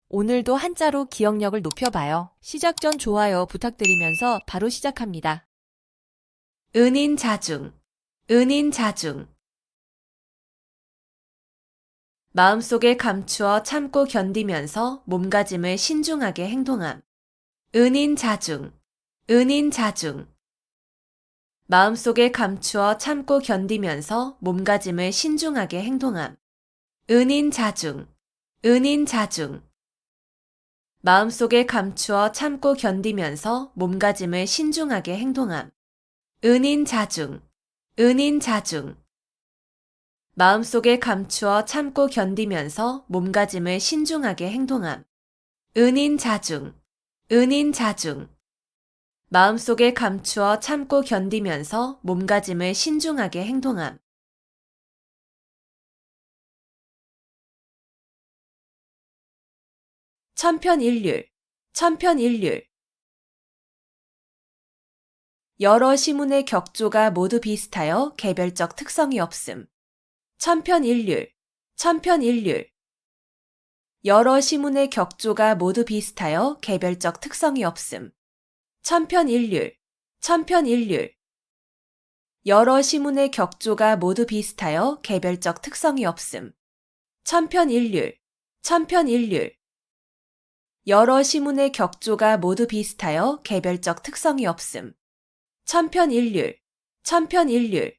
오늘도 한자로 기억력을 높여봐요. 시작 전 좋아요 부탁드리면서 바로 시작합니다. 은인자중, 은인자중. 마음속에 감추어 참고 견디면서 몸가짐을 신중하게 행동함. 은인자중, 은인자중. 마음속에 감추어 참고 견디면서 몸가짐을 신중하게 행동함. 은인자중, 은인자중. 마음속에 감추어 참고 견디면서 몸가짐을 신중하게 행동함. 은인자중, 은인자중. 마음속에 감추어 참고 견디면서 몸가짐을 신중하게 행동함. 은인자중, 은인자중. 마음속에 감추어 참고 견디면서 몸가짐을 신중하게 행동함. 천편일률, 천편일률. 여러 시문의 격조가 모두 비슷하여 개별적 특성이 없음. 천편일률, 천편일률. 여러 시문의 격조가 모두 비슷하여 개별적 특성이 없음. 천편일률, 천편일률. 여러 시문의 격조가 모두 비슷하여 개별적 특성이 없음. 천편일률, 천편일률. 여러 시문의 격조가 모두 비슷하여 개별적 특성이 없음. 천편일률, 천편일률.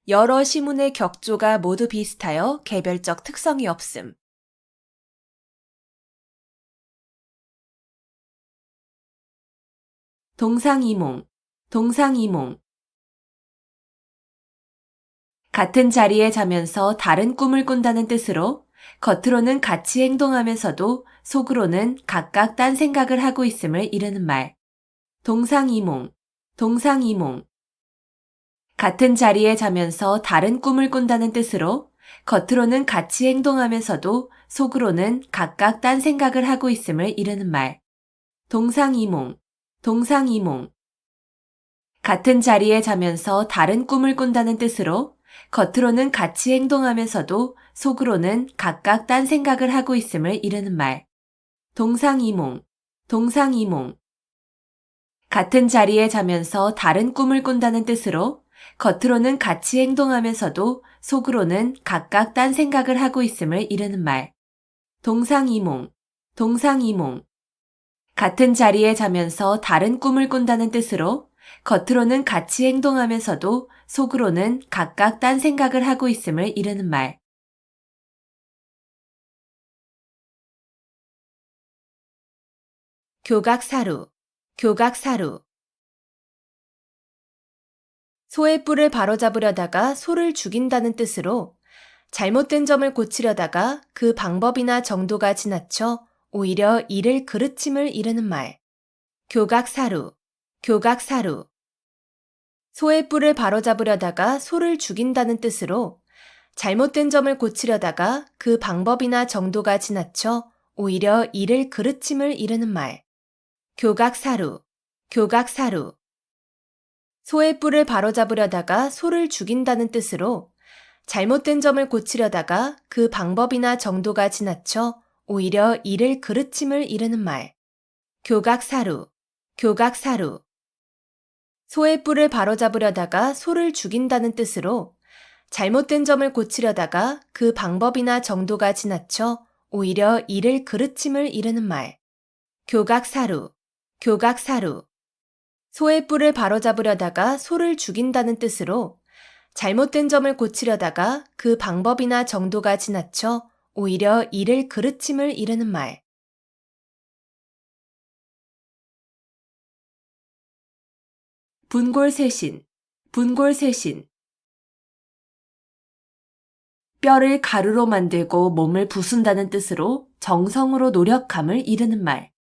여러 시문의 격조가 모두 비슷하여 개별적 특성이 없음. 동상이몽, 동상이몽. 같은 자리에 자면서 다른 꿈을 꾼다는 뜻으로 겉으로는 같이 행동하면서도 속으로는 각각 딴 생각을 하고 있음을 이르는 말. 동상이몽, 동상이몽. 같은 자리에 자면서 다른 꿈을 꾼다는 뜻으로 겉으로는 같이 행동하면서도 속으로는 각각 딴 생각을 하고 있음을 이르는 말. 동상이몽, 동상이몽. 같은 자리에 자면서 다른 꿈을 꾼다는 뜻으로 겉으로는 같이 행동하면서도 속으로는 각각 딴 생각을 하고 있음을 이르는 말. 동상이몽, 동상이몽. 같은 자리에 자면서 다른 꿈을 꾼다는 뜻으로 겉으로는 같이 행동하면서도 속으로는 각각 딴 생각을 하고 있음을 이르는 말. 동상이몽, 동상이몽. 같은 자리에 자면서 다른 꿈을 꾼다는 뜻으로 겉으로는 같이 행동하면서도 속으로는 각각 딴 생각을 하고 있음을 이르는 말. 교각사루, 교각사루. 소의 뿔을 바로잡으려다가 소를 죽인다는 뜻으로 잘못된 점을 고치려다가 그 방법이나 정도가 지나쳐 오히려 이를 그르침을 이르는 말. 교각사루, 교각사루. 소의 뿔을 바로잡으려다가 소를 죽인다는 뜻으로 잘못된 점을 고치려다가 그 방법이나 정도가 지나쳐 오히려 이를 그르침을 이르는 말. 교각사루, 교각사루. 소의 뿔을 바로잡으려다가 소를 죽인다는 뜻으로 잘못된 점을 고치려다가 그 방법이나 정도가 지나쳐 오히려 이를 그르침을 이르는 말. 교각사루, 교각사루. 소의 뿔을 바로잡으려다가 소를 죽인다는 뜻으로 잘못된 점을 고치려다가 그 방법이나 정도가 지나쳐 오히려 이를 그르침을 이르는 말. 교각사루, 교각사루. 소의 뿔을 바로잡으려다가 소를 죽인다는 뜻으로 잘못된 점을 고치려다가 그 방법이나 정도가 지나쳐 오히려 이를 그르침을 이르는 말. 분골쇄신, 분골쇄신. 뼈를 가루로 만들고 몸을 부순다는 뜻으로 정성으로 노력함을 이르는 말.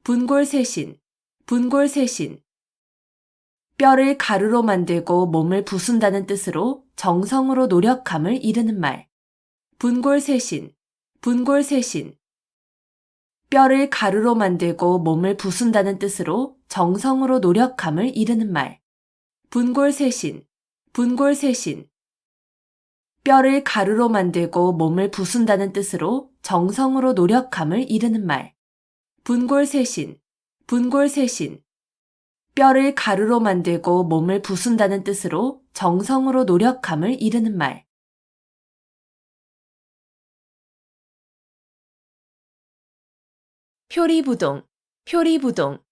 분골쇄신, 분골쇄신. 뼈를 가루로 만들고 몸을 부순다는 뜻으로 정성으로 노력함을 이르는 말. 분골쇄신, 분골쇄신. 뼈를 가루로 만들고 몸을 부순다는 뜻으로 정성으로 노력함을 이르는 말. 분골쇄신, 분골쇄신. 뼈를 가루로 만들고 몸을 부순다는 뜻으로 정성으로 노력함을 이르는 말. 분골쇄신, 분골쇄신. 뼈를 가루로 만들고 몸을 부순다는 뜻으로 정성으로 노력함을 이르는 말. 표리부동, 표리부동.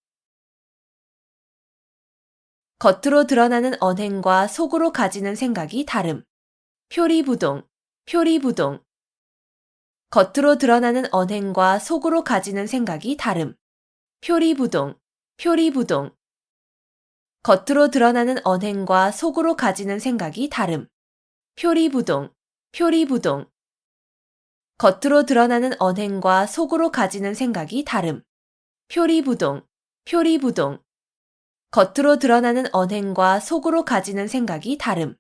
겉으로 드러나는 언행과 속으로 가지는 생각이 다름. 표리부동, 표리부동. 겉으로 드러나는 언행과 속으로 가지는 생각이 다름. 표리부동, 표리부동. 겉으로 드러나는 언행과 속으로 가지는 생각이 다름. 표리부동, 표리부동. 겉으로 드러나는 언행과 속으로 가지는 생각이 다름. 표리부동, 표리부동. 겉으로 드러나는 언행과 속으로 가지는 생각이 다름.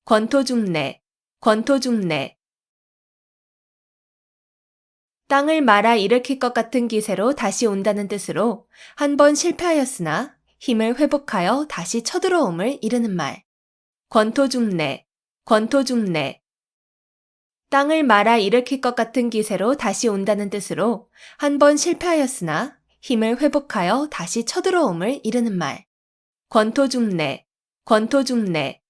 권토중래, 권토중래. 땅을 말아 일으킬 것 같은 기세로 다시 온다는 뜻으로 한 번 실패하였으나 힘을 회복하여 다시 쳐들어옴을 이르는 말. 권토중래, 권토중래. 땅을 말아 일으킬 것 같은 기세로 다시 온다는 뜻으로 한 번 실패하였으나 힘을 회복하여 다시 쳐들어옴을 이르는 말. 권토중래, 권토중래.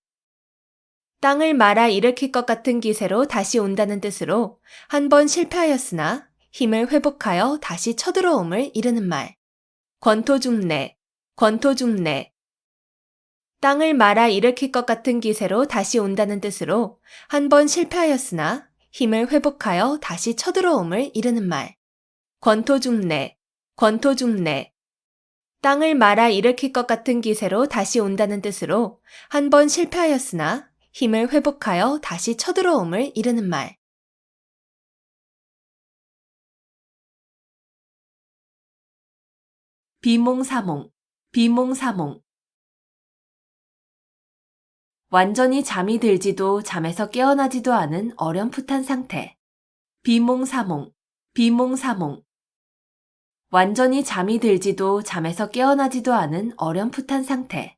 땅을 말아 일으킬 것 같은 기세로 다시 온다는 뜻으로 한 번 실패하였으나 힘을 회복하여 다시 쳐들어옴을 이르는 말. 권토중래, 권토중래. 땅을 말아 일으킬 것 같은 기세로 다시 온다는 뜻으로 한 번 실패하였으나 힘을 회복하여 다시 쳐들어옴을 이르는 말. 권토중래, 권토중래. 땅을 말아 일으킬 것 같은 기세로 다시 온다는 뜻으로 한 번 실패하였으나 힘을 회복하여 다시 쳐들어옴을 이르는 말. 비몽사몽, 비몽사몽. 완전히 잠이 들지도 잠에서 깨어나지도 않은 어렴풋한 상태. 비몽사몽, 비몽사몽. 완전히 잠이 들지도 잠에서 깨어나지도 않은 어렴풋한 상태.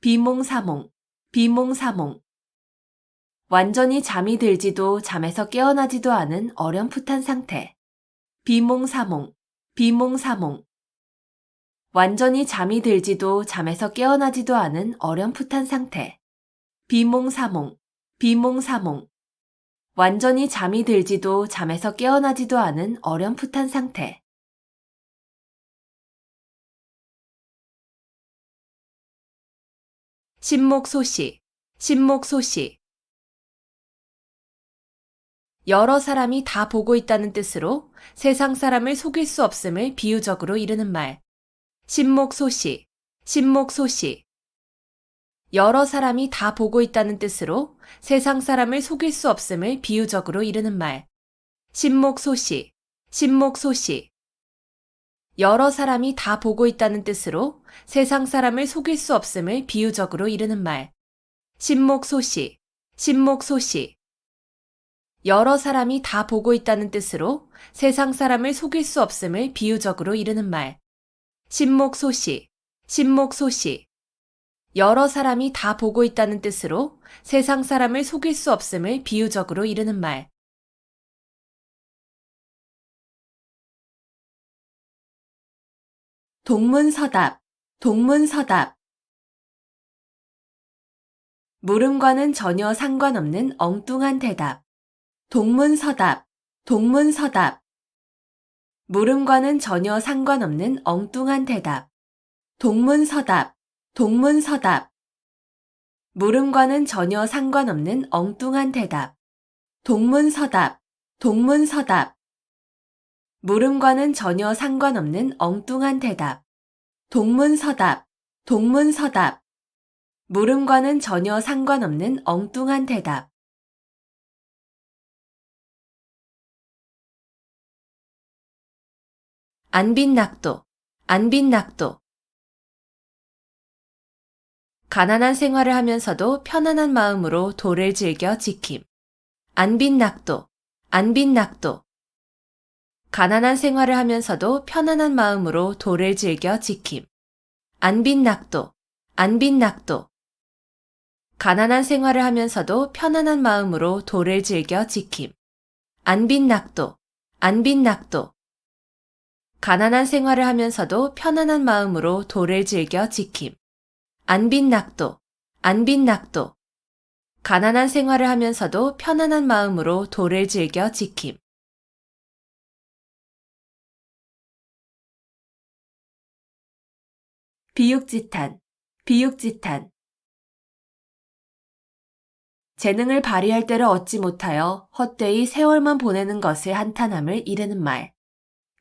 비몽사몽, 비몽사몽. 완전히 잠이 들지도 잠에서 깨어나지도 않은 어렴풋한 상태. 비몽사몽, 비몽사몽. 완전히 잠이 들지도 잠에서 깨어나지도 않은 어렴풋한 상태. 비몽사몽, 비몽사몽. 완전히 잠이 들지도 잠에서 깨어나지도 않은 어렴풋한 상태. 신목소시, 신목소시. 여러 사람이 다 보고 있다는 뜻으로 세상 사람을 속일 수 없음을 비유적으로 이르는 말. 신목소시, 신목소시. 여러 사람이 다 보고 있다는 뜻으로 세상 사람을 속일 수 없음을 비유적으로 이르는 말. 신목소시, 신목소시. 여러 사람이 다 보고 있다는 뜻으로 세상 사람을 속일 수 없음을 비유적으로 이르는 말. 신목소시, 신목소시. 여러 사람이 다 보고 있다는 뜻으로 세상 사람을 속일 수 없음을 비유적으로 이르는 말. 신목소시, 신목소시. 여러 사람이 다 보고 있다는 뜻으로 세상 사람을 속일 수 없음을 비유적으로 이르는 말. 동문서답, 동문서답. 물음과는 전혀 상관없는 엉뚱한 대답. 동문서답, 동문서답. 물음과는 전혀 상관없는 엉뚱한 대답. 동문서답, 동문서답. 물음과는 전혀 상관없는 엉뚱한 대답. 동문서답, 동문서답. 물음과는 전혀 상관없는 엉뚱한 대답. 동문서답, 동문서답. 물음과는 전혀 상관없는 엉뚱한 대답. 안빈낙도, 안빈낙도. 가난한 생활을 하면서도 편안한 마음으로 도를 즐겨 지킴. 안빈낙도, 안빈낙도. 가난한 생활을 하면서도 편안한 마음으로 도를 즐겨 지킴. 안빈낙도, 안빈낙도. 가난한 생활을 하면서도 편안한 마음으로 도를 즐겨 지킴. 안빈낙도. 안빈낙도. 가난한 생활을 하면서도 편안한 마음으로 도를 즐겨 지킴. 안빈낙도. 안빈낙도. 가난한 생활을 하면서도 편안한 마음으로 도를 즐겨 지킴. 비육지탄. 비육지탄. 재능을 발휘할 때를 얻지 못하여 헛되이 세월만 보내는 것을 한탄함을 이르는 말.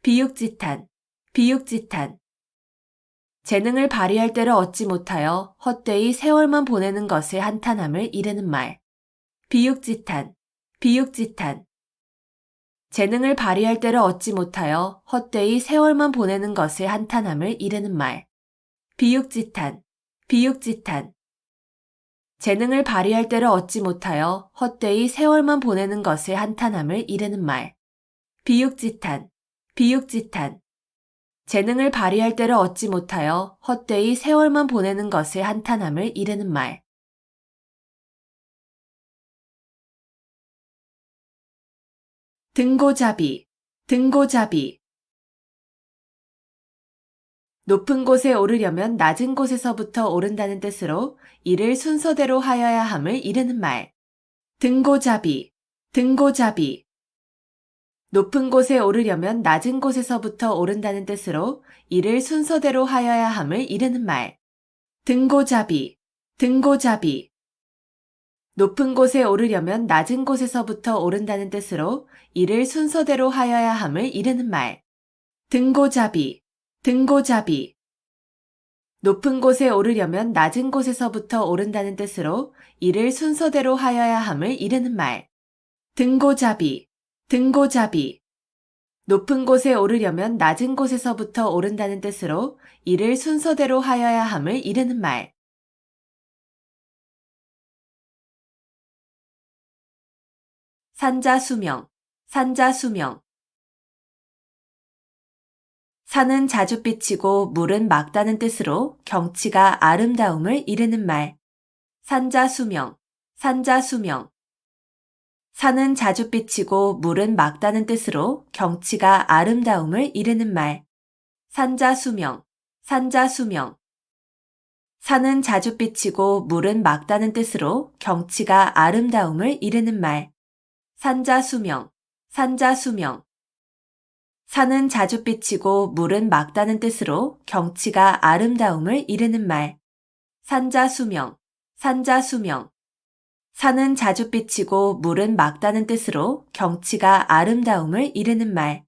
비육지탄. 비육지탄. 재능을 발휘할 때를 얻지 못하여 헛되이 세월만 보내는 것을 한탄함을 이르는 말. 비육지탄. 비육지탄. 재능을 발휘할 때를 얻지 못하여 헛되이 세월만 보내는 것을 한탄함을 이르는 말. 비육지탄. 비육지탄. 재능을 발휘할 때를 얻지 못하여 헛되이 세월만 보내는 것을 한탄함을 이르는 말. 비육지탄. 비육지탄. 재능을 발휘할 때를 얻지 못하여 헛되이 세월만 보내는 것을 한탄함을 이르는 말. 등고잡이. 등고잡이. 높은 곳에 오르려면 낮은 곳에서부터 오른다는 뜻으로 이를 순서대로 하여야 함을 이르는 말. 등고잡이. 등고잡이. 높은 곳에 오르려면 낮은 곳에서부터 오른다는 뜻으로 이를 순서대로 하여야 함을 이르는 말. 등고잡이. 등고잡이. 높은 곳에 오르려면 낮은 곳에서부터 오른다는 뜻으로 이를 순서대로 하여야 함을 이르는 말. 등고잡이. 등고잡이. 높은 곳에 오르려면 낮은 곳에서부터 오른다는 뜻으로 이를 순서대로 하여야 함을 이르는 말. 등고잡이. 등고잡이. 높은 곳에 오르려면 낮은 곳에서부터 오른다는 뜻으로 이를 순서대로 하여야 함을 이르는 말. 산자수명. 산자수명. 산은 자주 삐치고 물은 맑다는 뜻으로 경치가 아름다움을 이르는 말. 산자수명. 산자수명. 산은 자주 삐치고 물은 맑다는 뜻으로 경치가 아름다움을 이르는 말. 산자수명. 산자수명. 산은 자주 삐치고 물은 맑다는 뜻으로 경치가 아름다움을 이르는 말. 산자수명. 산자수명. 산은 자주 삐치고 물은 맑다는 뜻으로 경치가 아름다움을 이르는 말. 산자수명. 산자수명. 산은 자주 삐치고 물은 맑다는 뜻으로 경치가 아름다움을 이르는 말.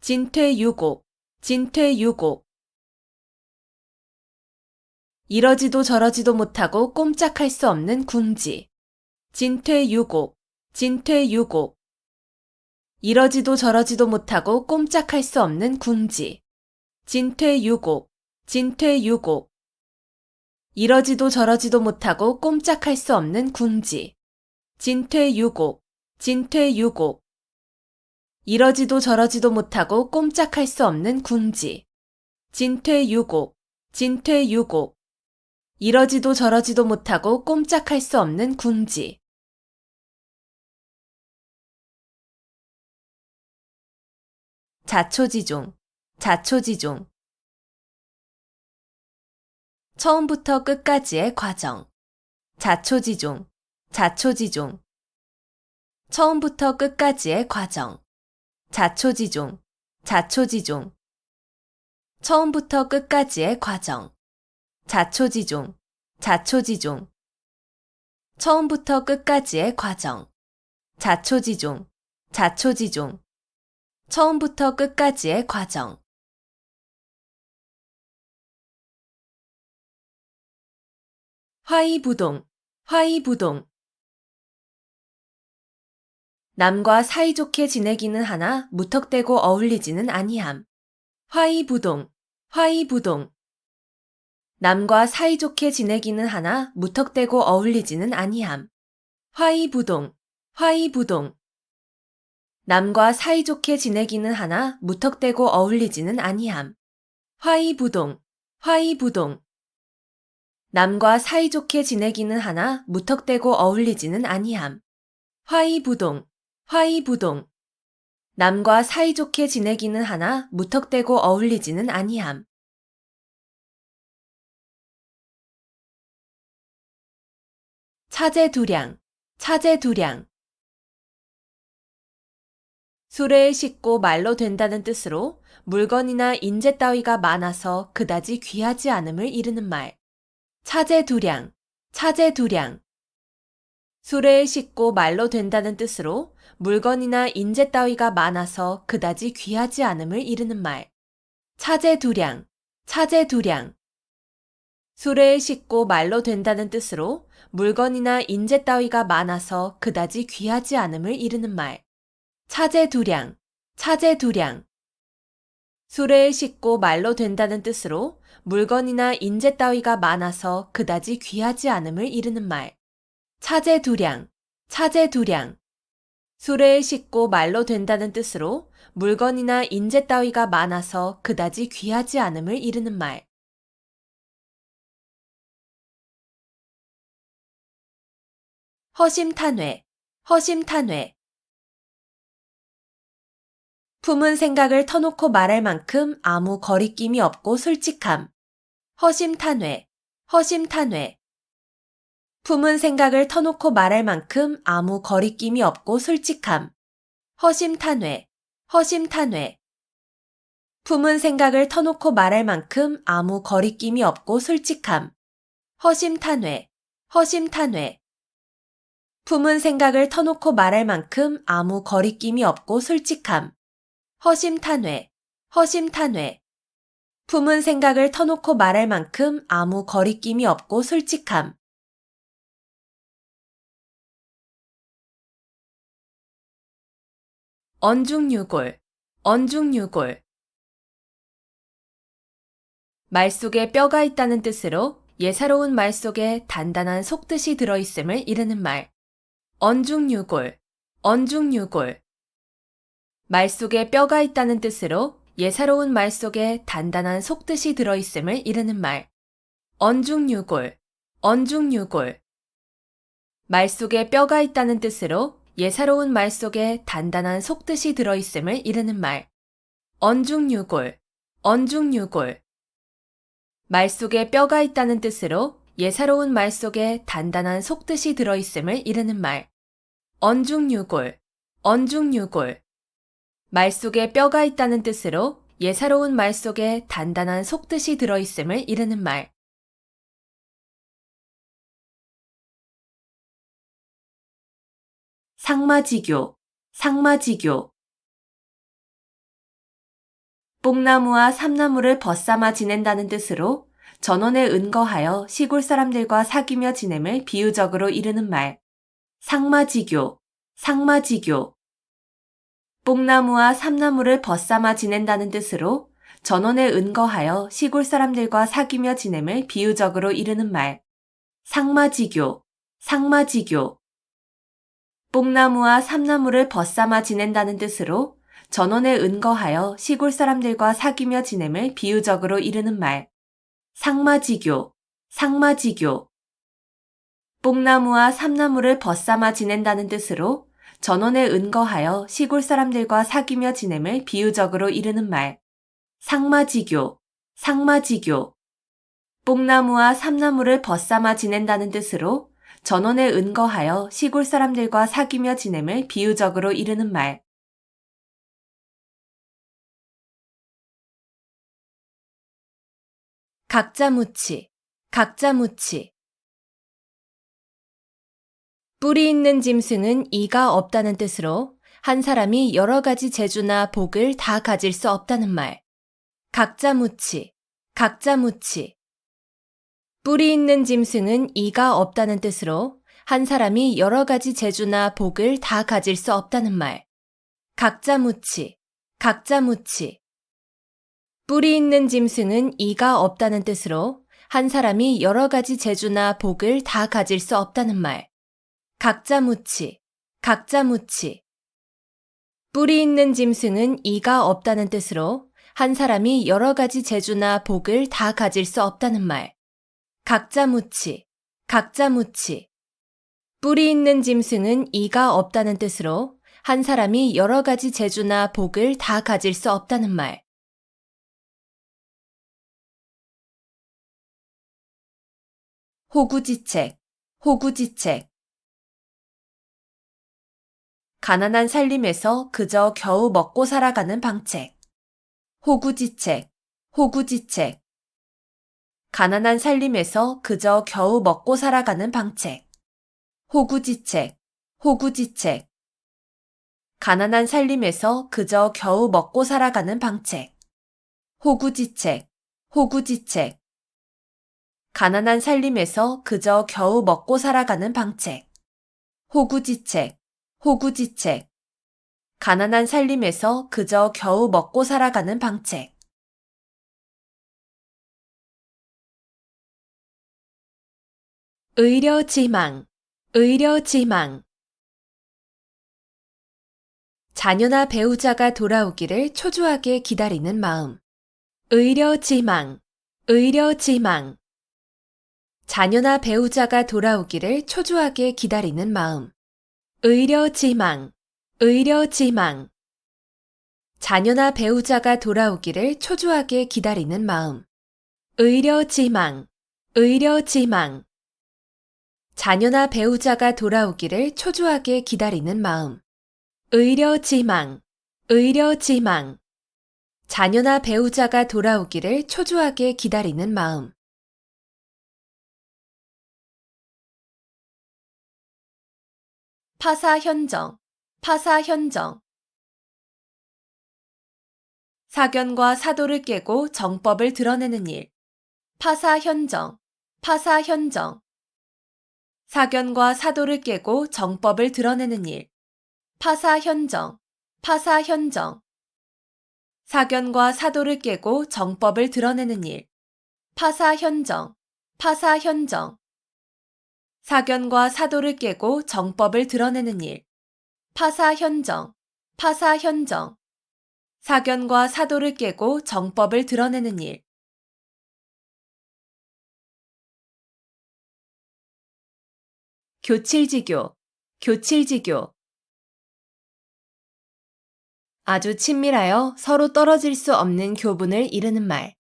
진퇴유곡. 진퇴유곡. 이러지도 저러지도 못하고 꼼짝할 수 없는 궁지. 진퇴유곡. 진퇴유곡. 이러지도 저러지도 못하고 꼼짝할 수 없는 궁지. 진퇴유곡. 진퇴유곡. 이러지도 저러지도 못하고 꼼짝할 수 없는 궁지. 진퇴유곡. 진퇴유곡. 이러지도 저러지도 못하고 꼼짝할 수 없는 궁지. 진퇴유곡. 진퇴유곡. 이러지도 저러지도 못하고 꼼짝할 수 없는 궁지. 자초지종. 자초지종. 처음부터 끝까지의 과정. 자초지종. 자초지종. 처음부터 끝까지의 과정. 자초지종. 자초지종. 처음부터 끝까지의 과정. 자초지종. 자초지종. 처음부터 끝까지의 과정. 자초지종. 자초지종. 처음부터 끝까지의 과정. 화이부동. 화이부동. 남과 사이좋게 지내기는 하나 무턱대고 어울리지는 아니함. 화이부동. 화이부동. 남과 사이좋게 지내기는 하나 무턱대고 어울리지는 아니함. 화이부동. 화이부동. 남과 사이좋게 지내기는 하나 무턱대고 어울리지는 아니함. 화이부동, 화이부동. 남과 사이좋게 지내기는 하나 무턱대고 어울리지는 아니함. 화이부동, 화이부동. 남과 사이좋게 지내기는 하나 무턱대고 어울리지는 아니함. 차제두량, 차제두량. 수레에 싣고 말로 된다는 뜻으로 물건이나 인재 따위가 많아서 그다지 귀하지 않음을 이르는 말. 차제두량, 차제두량. 수레에 싣고 말로 된다는 뜻으로 물건이나 인재 따위가 많아서 그다지 귀하지 않음을 이르는 말. 차제두량, 차제두량. 수레에 싣고 말로 된다는 뜻으로 물건이나 인재 따위가 많아서 그다지 귀하지 않음을 이르는 말. 차제두량, 차제두량. 수레에 싣고 말로 된다는 뜻으로 물건이나 인재 따위가 많아서 그다지 귀하지 않음을 이르는 말. 차제두량, 차제두량. 수레에 싣고 말로 된다는 뜻으로 물건이나 인재 따위가 많아서 그다지 귀하지 않음을 이르는 말. 허심탄회, 허심탄회. 품은 생각을 터놓고 말할 만큼 아무 거리낌이 없고 솔직함. 허심탄회, 허심탄회. 품은 생각을 터놓고 말할 만큼 아무 거리낌이 없고 솔직함. 허심탄회, 허심탄회. 품은 생각을 터놓고 말할 만큼 아무 거리낌이 없고 솔직함. 허심탄회, 허심탄회. 품은 생각을 터놓고 말할 만큼 아무 거리낌이 없고 솔직함. 허심탄회, 허심탄회. 품은 생각을 터놓고 말할 만큼 아무 거리낌이 없고 솔직함. 언중유골, 언중유골. 말 속에 뼈가 있다는 뜻으로 예사로운 말 속에 단단한 속뜻이 들어있음을 이르는 말. 언중유골, 언중유골. 말 속에 뼈가 있다는 뜻으로 예사로운 말 속에 단단한 속뜻이 들어있음을 이르는 말. 언중유골, 언중유골. 말 속에 뼈가 있다는 뜻으로 예사로운 말 속에 단단한 속뜻이 들어있음을 이르는 말. 언중유골, 언중유골. 말 속에 뼈가 있다는 뜻으로 예사로운 말 속에 단단한 속뜻이 들어있음을 이르는 말. 언중유골, 언중유골. 말 속에 뼈가 있다는 뜻으로 예사로운 말 속에 단단한 속뜻이 들어있음을 이르는 말. 상마지교, 상마지교. 뽕나무와 삼나무를 벗삼아 지낸다는 뜻으로 전원에 은거하여 시골 사람들과 사귀며 지냄을 비유적으로 이르는 말. 상마지교, 상마지교. 뽕나무와 삼나무를 벗삼아 지낸다는 뜻으로 전원에 은거하여 시골 사람들과 사귀며 지냄을 비유적으로 이르는 말. 상마지교, 상마지교. 뽕나무와 삼나무를 벗삼아 지낸다는 뜻으로 전원에 은거하여 시골 사람들과 사귀며 지냄을 비유적으로 이르는 말. 상마지교, 상마지교. 뽕나무와 삼나무를 벗삼아 지낸다는 뜻으로 전원에 은거하여 시골 사람들과 사귀며 지냄을 비유적으로 이르는 말. 상마지교, 상마지교. 뽕나무와 삼나무를 벗삼아 지낸다는 뜻으로 전원에 은거하여 시골 사람들과 사귀며 지냄을 비유적으로 이르는 말. 각자무치, 각자무치. 뿌리 있는 짐승은 이가 없다는 뜻으로 한 사람이 여러 가지 재주나 복을 다 가질 수 없다는 말. 각자무치, 각자무치. 뿌리 있는 짐승은 이가 없다는 뜻으로 한 사람이 여러 가지 재주나 복을 다 가질 수 없다는 말. 각자무치, 각자무치. 뿌리 있는 짐승은 이가 없다는 뜻으로 한 사람이 여러 가지 재주나 복을 다 가질 수 없다는 말. 각자무치, 각자무치. 뿔이 있는 짐승은 이가 없다는 뜻으로 한 사람이 여러 가지 재주나 복을 다 가질 수 없다는 말. 각자무치, 각자무치. 뿔이 있는 짐승은 이가 없다는 뜻으로 한 사람이 여러 가지 재주나 복을 다 가질 수 없다는 말. 호구지책, 호구지책. 가난한 살림에서 그저 겨우 먹고 살아가는 방책. 호구지책, 호구지책. 가난한 살림에서 그저 겨우 먹고 살아가는 방책. 호구지책, 호구지책. 가난한 살림에서 그저 겨우 먹고 살아가는 방책. 호구지책, 호구지책. 가난한 살림에서 그저 겨우 먹고 살아가는 방책. 호구지책, 호구지책. 가난한 살림에서 그저 겨우 먹고 살아가는 방책. 의려지망, 의려지망. 자녀나 배우자가 돌아오기를 초조하게 기다리는 마음. 의려지망, 의려지망. 자녀나 배우자가 돌아오기를 초조하게 기다리는 마음. 의려지망, 의려지망. 자녀나 배우자가 돌아오기를 초조하게 기다리는 마음. 의려지망, 의려지망. 자녀나 배우자가 돌아오기를 초조하게 기다리는 마음. 의려지망, 의려지망. 자녀나 배우자가 돌아오기를 초조하게 기다리는 마음. 파사현정, 파사현정. 사견과 사도를 깨고 정법을 드러내는 일. 파사현정, 파사현정. 사견과 사도를 깨고 정법을 드러내는 일. 파사현정, 파사현정. 사견과 사도를 깨고 정법을 드러내는 일. 파사현정, 파사현정. 사견과 사도를 깨고 정법을 드러내는 일. 파사현정, 파사현정. 사견과 사도를 깨고 정법을 드러내는 일. 교칠지교, 교칠지교. 아주 친밀하여 서로 떨어질 수 없는 교분을 이루는 말.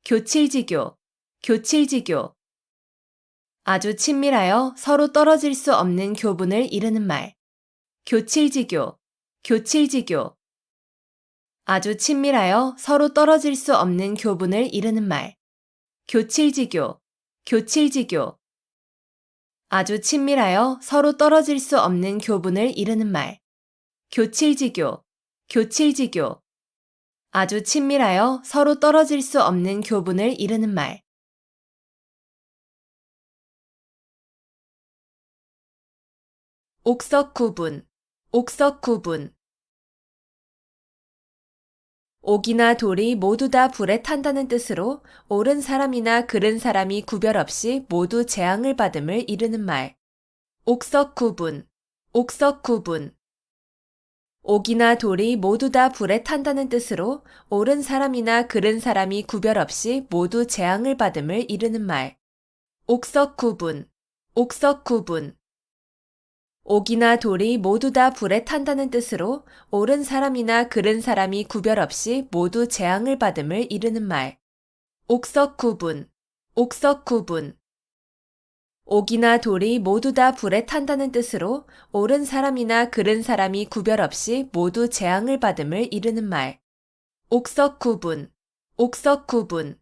교칠지교, 교칠지교. 아주 친밀하여 서로 떨어질 수 없는 교분을 이루는 말. 교칠지교, 교칠지교. 아주 친밀하여 서로 떨어질 수 없는 교분을 이루는 말. 교칠지교, 교칠지교. 아주 친밀하여 서로 떨어질 수 없는 교분을 이루는 말. 교칠지교, 교칠지교. 아주 친밀하여 서로 떨어질 수 없는 교분을 이루는 말. 옥석구분, 옥석구분. 옥이나 돌이 모두 다 불에 탄다는 뜻으로 옳은 사람이나 그른 사람이 구별 없이 모두 재앙을 받음을 이루는 말. 옥석구분, 옥석구분. 옥이나 돌이 모두 다 불에 탄다는 뜻으로 옳은 사람이나 그른 사람이 구별 없이 모두 재앙을 받음을 이루는 말. 옥석구분, 옥석구분. 옥이나 돌이 모두 다 불에 탄다는 뜻으로 옳은 사람이나 그른 사람이 구별 없이 모두 재앙을 받음을 이루는 말. 옥석구분, 옥석구분. 옥이나 돌이 모두 다 불에 탄다는 뜻으로 옳은 사람이나 그른 사람이 구별 없이 모두 재앙을 받음을 이루는 말. 옥석구분, 옥석구분.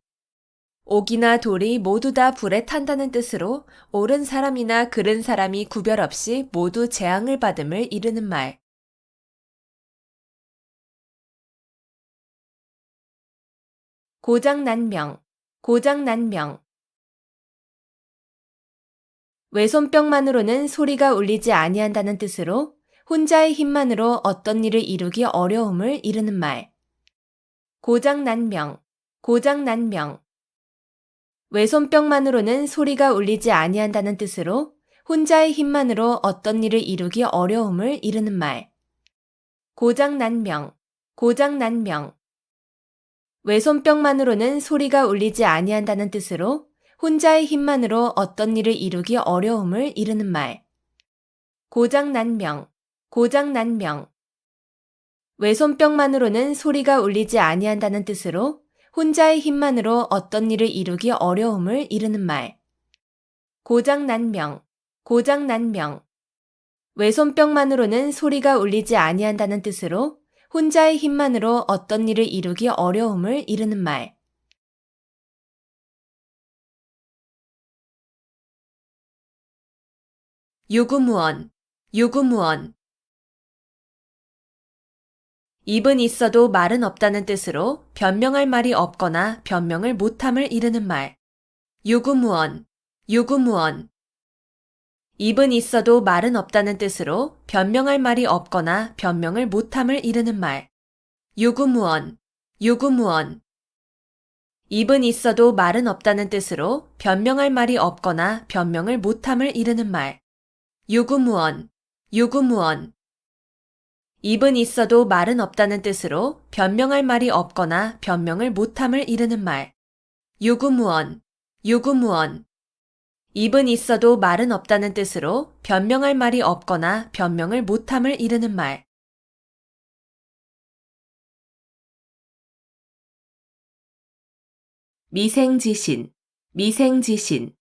옥이나 돌이 모두 다 불에 탄다는 뜻으로 옳은 사람이나 그른 사람이 구별 없이 모두 재앙을 받음을 이루는 말. 고장난명, 고장난명. 외손병만으로는 소리가 울리지 아니한다는 뜻으로 혼자의 힘만으로 어떤 일을 이루기 어려움을 이루는 말. 고장난명, 고장난명. 외손병만으로는 소리가 울리지 아니한다는 뜻으로 혼자의 힘만으로 어떤 일을 이루기 어려움을 이루는 말. 고장난 명, 고장난 명. 왼손뼉만으로는 소리가 울리지 아니한다는 뜻으로 혼자의 힘만으로 어떤 일을 이루기 어려움을 이르는 말. 고장난 명, 고장난 명. 왼손뼉만으로는 소리가 울리지 아니한다는 뜻으로 혼자의 힘만으로 어떤 일을 이루기 어려움을 이르는 말. 고장난 명, 고장난 명. 왼손뼉만으로는 소리가 울리지 아니한다는 뜻으로 혼자의 힘만으로 어떤 일을 이루기 어려움을 이르는 말. 유구무원, 유구무원. 입은 있어도 말은 없다는 뜻으로 변명할 말이 없거나 변명을 못함을 이르는 말. 유구무원, 유구무원. 입은 있어도 말은 없다는 뜻으로 변명할 말이 없거나 변명을 못함을 이르는 말. 유구무원, 유구무원. 입은 있어도 말은 없다는 뜻으로 변명할 말이 없거나 변명을 못함을 이르는 말. 유구무원, 유구무원. 입은 있어도 말은 없다는 뜻으로 변명할 말이 없거나 변명을 못함을 이르는 말. 유구무원, 유구무원. 입은 있어도 말은 없다는 뜻으로 변명할 말이 없거나 변명을 못함을 이르는 말. 미생지신, 미생지신.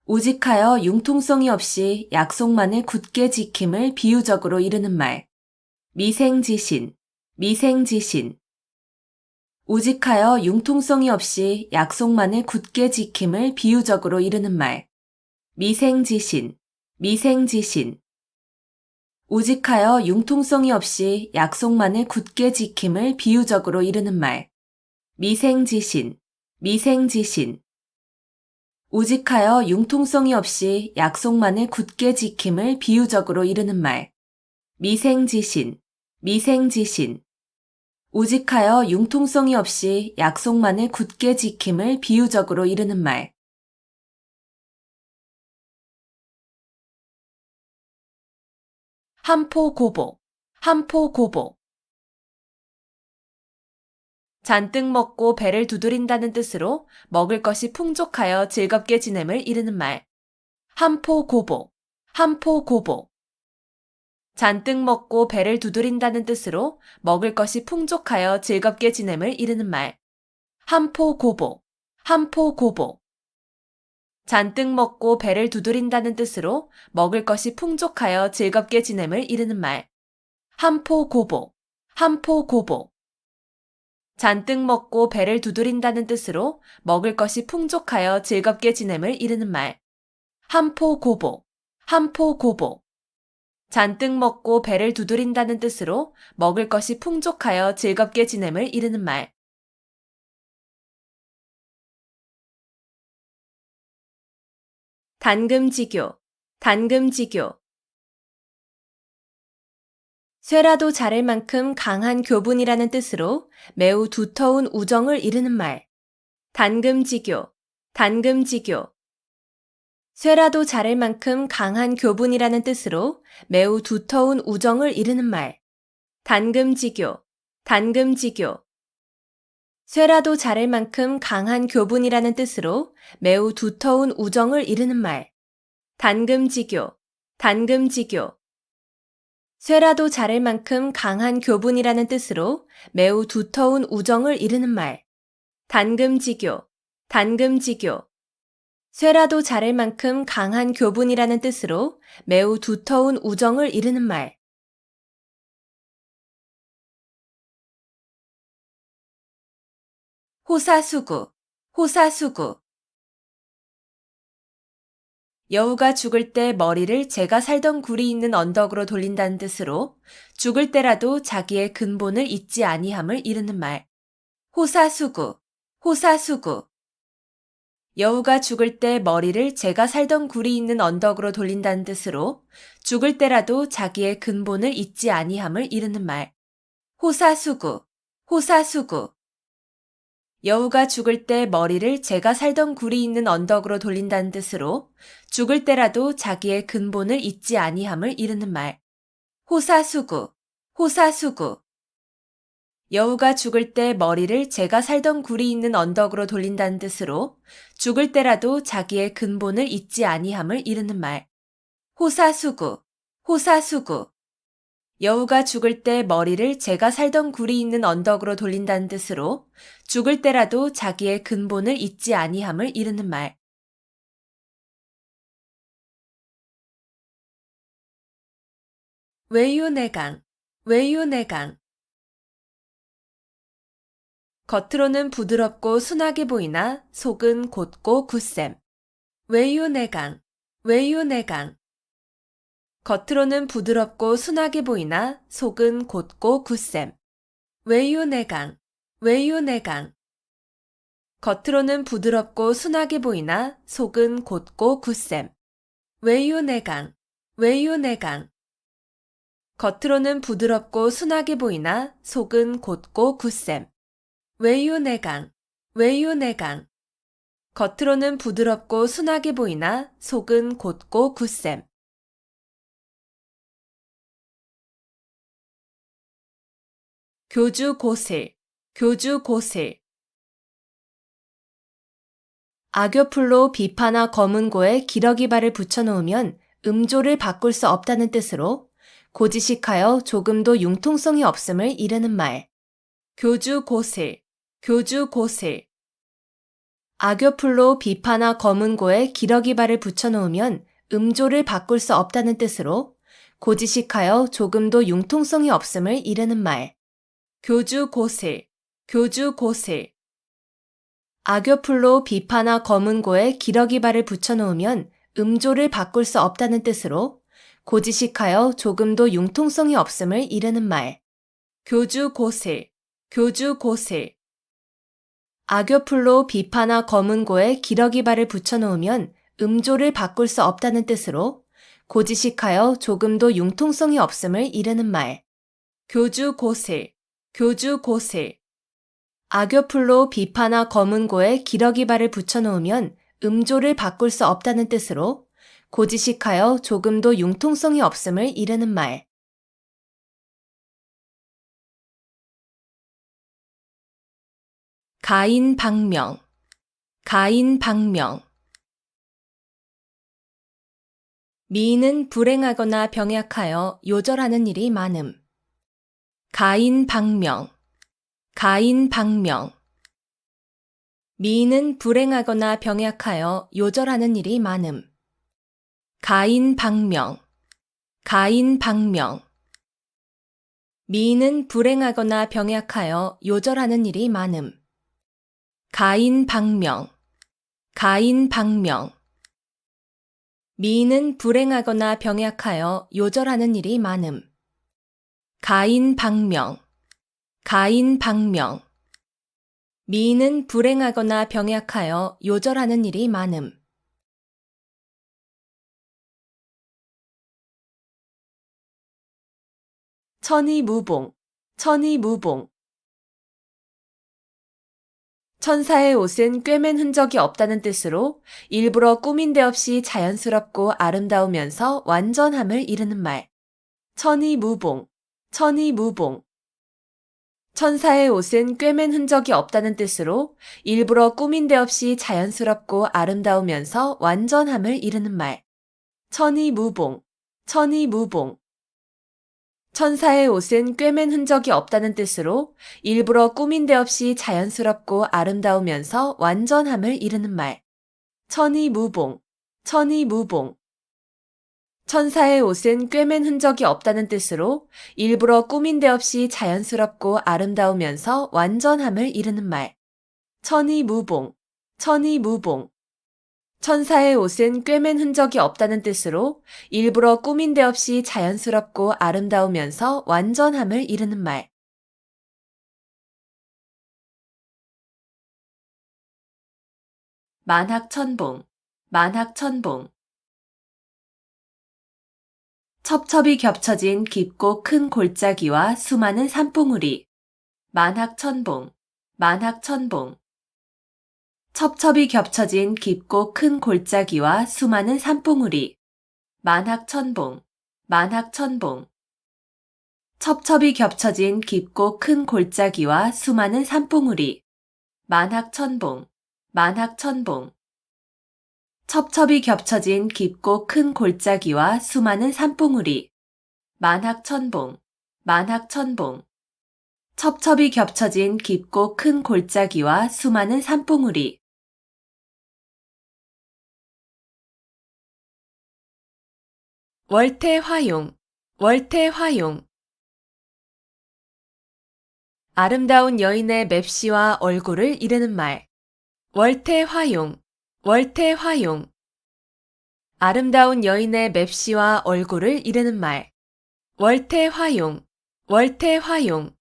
우직하여 융통성이 없이 약속만을 굳게 지킴을 비유적으로 이르는 말. 미생지신, 미생지신. 우직하여 융통성이 없이 약속만을 굳게 지킴을 비유적으로 이르는 말. 미생지신, 미생지신. 우직하여 융통성이 없이 약속만을 굳게 지킴을 비유적으로 이르는 말. 미생지신, 미생지신. 우직하여 융통성이 없이 약속만을 굳게 지킴을 비유적으로 이르는 말. 미생지신, 미생지신. 우직하여 융통성이 없이 약속만을 굳게 지킴을 비유적으로 이르는 말. 한포고복, 한포고복. 잔뜩 먹고 배를 두드린다는 뜻으로 먹을 것이 풍족하여 즐겁게 지냄을 이르는 말. 한포고복, 한포고복. 잔뜩 먹고 배를 두드린다는 뜻으로 먹을 것이 풍족하여 즐겁게 지냄을 이르는 말. 한포고복, 한포고복. 잔뜩 먹고 배를 두드린다는 뜻으로 먹을 것이 풍족하여 즐겁게 지냄을 이르는 말. 한포고복, 한포고복. 잔뜩 먹고 배를 두드린다는 뜻으로 먹을 것이 풍족하여 즐겁게 지냄을 이르는 말. 한포고복, 한포고복. 잔뜩 먹고 배를 두드린다는 뜻으로 먹을 것이 풍족하여 즐겁게 지냄을 이르는 말. 단금지교, 단금지교. 쇠라도 자를 만큼 강한 교분이라는 뜻으로 매우 두터운 우정을 이르는 말. 단금지교, 단금지교. 쇠라도 자를 만큼 강한 교분이라는 뜻으로 매우 두터운 우정을 이르는 말. 단금지교, 단금지교. 쇠라도 자를 만큼 강한 교분이라는 뜻으로 매우 두터운 우정을 이르는 말. 단금지교, 단금지교. 쇠라도 자를 만큼 강한 교분이라는 뜻으로 매우 두터운 우정을 이르는 말. 단금지교, 단금지교. 쇠라도 자를 만큼 강한 교분이라는 뜻으로 매우 두터운 우정을 이르는 말. 호사수구, 호사수구. 여우가 죽을 때 머리를 제가 살던 굴이 있는 언덕으로 돌린다는 뜻으로 죽을 때라도 자기의 근본을 잊지 아니함을 이르는 말. 호사수구, 호사수구. 여우가 죽을 때 머리를 제가 살던 굴이 있는 언덕으로 돌린다는 뜻으로 죽을 때라도 자기의 근본을 잊지 아니함을 이르는 말. 호사수구, 호사수구. 여우가 죽을 때 머리를 제가 살던 굴이 있는 언덕으로 돌린다는 뜻으로 죽을 때라도 자기의 근본을 잊지 아니함을 이르는 말. 호사수구, 호사수구. 여우가 죽을 때 머리를 제가 살던 굴이 있는 언덕으로 돌린다는 뜻으로 죽을 때라도 자기의 근본을 잊지 아니함을 이르는 말. 호사수구, 호사수구. 여우가 죽을 때 머리를 제가 살던 굴이 있는 언덕으로 돌린다는 뜻으로 죽을 때라도 자기의 근본을 잊지 아니함을 이르는 말. 외유내강, 외유내강. 겉으로는 부드럽고 순하게 보이나 속은 곧고 굳셈. 외유내강, 외유내강. 겉으로는 부드럽고 순하게 보이나 속은 곧고 굳셈. 외유내강, 외유내강. 겉으로는 부드럽고 순하게 보이나 속은 곧고 굳셈. 외유내강, 외유내강. 겉으로는 부드럽고 순하게 보이나 속은 곧고 굳셈. 외유내강, 외유내강. 겉으로는 부드럽고 순하게 보이나 속은 곧고 굳셈. 교주고슬, 교주고슬. 악교풀로 비파나 검은고에 기러기발을 붙여놓으면 음조를 바꿀 수 없다는 뜻으로 고지식하여 조금도 융통성이 없음을 이르는 말. 교주고슬, 교주고슬. 악교풀로 비파나 검은고에 기러기발을 붙여놓으면 음조를 바꿀 수 없다는 뜻으로 고지식하여 조금도 융통성이 없음을 이르는 말. 교주고슬, 교주고슬. 악교풀로 비파나 검은고에 기러기발을 붙여놓으면 음조를 바꿀 수 없다는 뜻으로 고지식하여 조금도 융통성이 없음을 이르는 말. 교주고슬, 교주고슬. 악교풀로 비파나 검은고에 기러기발을 붙여놓으면 음조를 바꿀 수 없다는 뜻으로 고지식하여 조금도 융통성이 없음을 이르는 말. 교주고슬, 교주고슬. 악교풀로 비파나 검은고에 기러기발을 붙여놓으면 음조를 바꿀 수 없다는 뜻으로 고지식하여 조금도 융통성이 없음을 이르는 말. 가인방명, 가인방명. 미인은 불행하거나 병약하여 요절하는 일이 많음. 가인방명, 가인방명. 미인은 불행하거나 병약하여 요절하는 일이 많음. 가인방명, 가인방명. 미인은 불행하거나 병약하여 요절하는 일이 많음. 가인방명, 가인방명. 미인은 불행하거나 병약하여 요절하는 일이 많음. 가인방명, 가인방명. 미인은 불행하거나 병약하여 요절하는 일이 많음. 천이무봉, 천이무봉. 천사의 옷은 꿰맨 흔적이 없다는 뜻으로 일부러 꾸민 데 없이 자연스럽고 아름다우면서 완전함을 이르는 말. 천이무봉, 천이무봉. 천사의 옷은 꿰맨 흔적이 없다는 뜻으로 일부러 꾸민 데 없이 자연스럽고 아름다우면서 완전함을 이르는 말. 천이무봉, 천이무봉. 천사의 옷은 꿰맨 흔적이 없다는 뜻으로 일부러 꾸민 데 없이 자연스럽고 아름다우면서 완전함을 이르는 말. 천이무봉, 천이무봉. 천사의 옷은 꿰맨 흔적이 없다는 뜻으로 일부러 꾸민 데 없이 자연스럽고 아름다우면서 완전함을 이르는 말. 천이무봉, 천이무봉. 천사의 옷은 꿰맨 흔적이 없다는 뜻으로 일부러 꾸민 데 없이 자연스럽고 아름다우면서 완전함을 이르는 말. 만학천봉, 만학천봉. 첩첩이 겹쳐진 깊고 큰 골짜기와 수많은 산봉우리. 만학천봉, 만학천봉. 첩첩이 겹쳐진 깊고 큰 골짜기와 수많은 산봉우리. 만학천봉, 만학천봉. 첩첩이 겹쳐진 깊고 큰 골짜기와 수많은 산봉우리. 만학천봉, 만학천봉. 첩첩이 겹쳐진 깊고 큰 골짜기와 수많은 산봉우리. 만학천봉, 만학천봉. 첩첩이 겹쳐진 깊고 큰 골짜기와 수많은 산봉우리. 월태화용, 월태화용. 아름다운 여인의 맵시와 얼굴을 이르는 말. 월태화용, 월태화용. 아름다운 여인의 맵시와 얼굴을 이르는 말. 월태화용, 월태화용.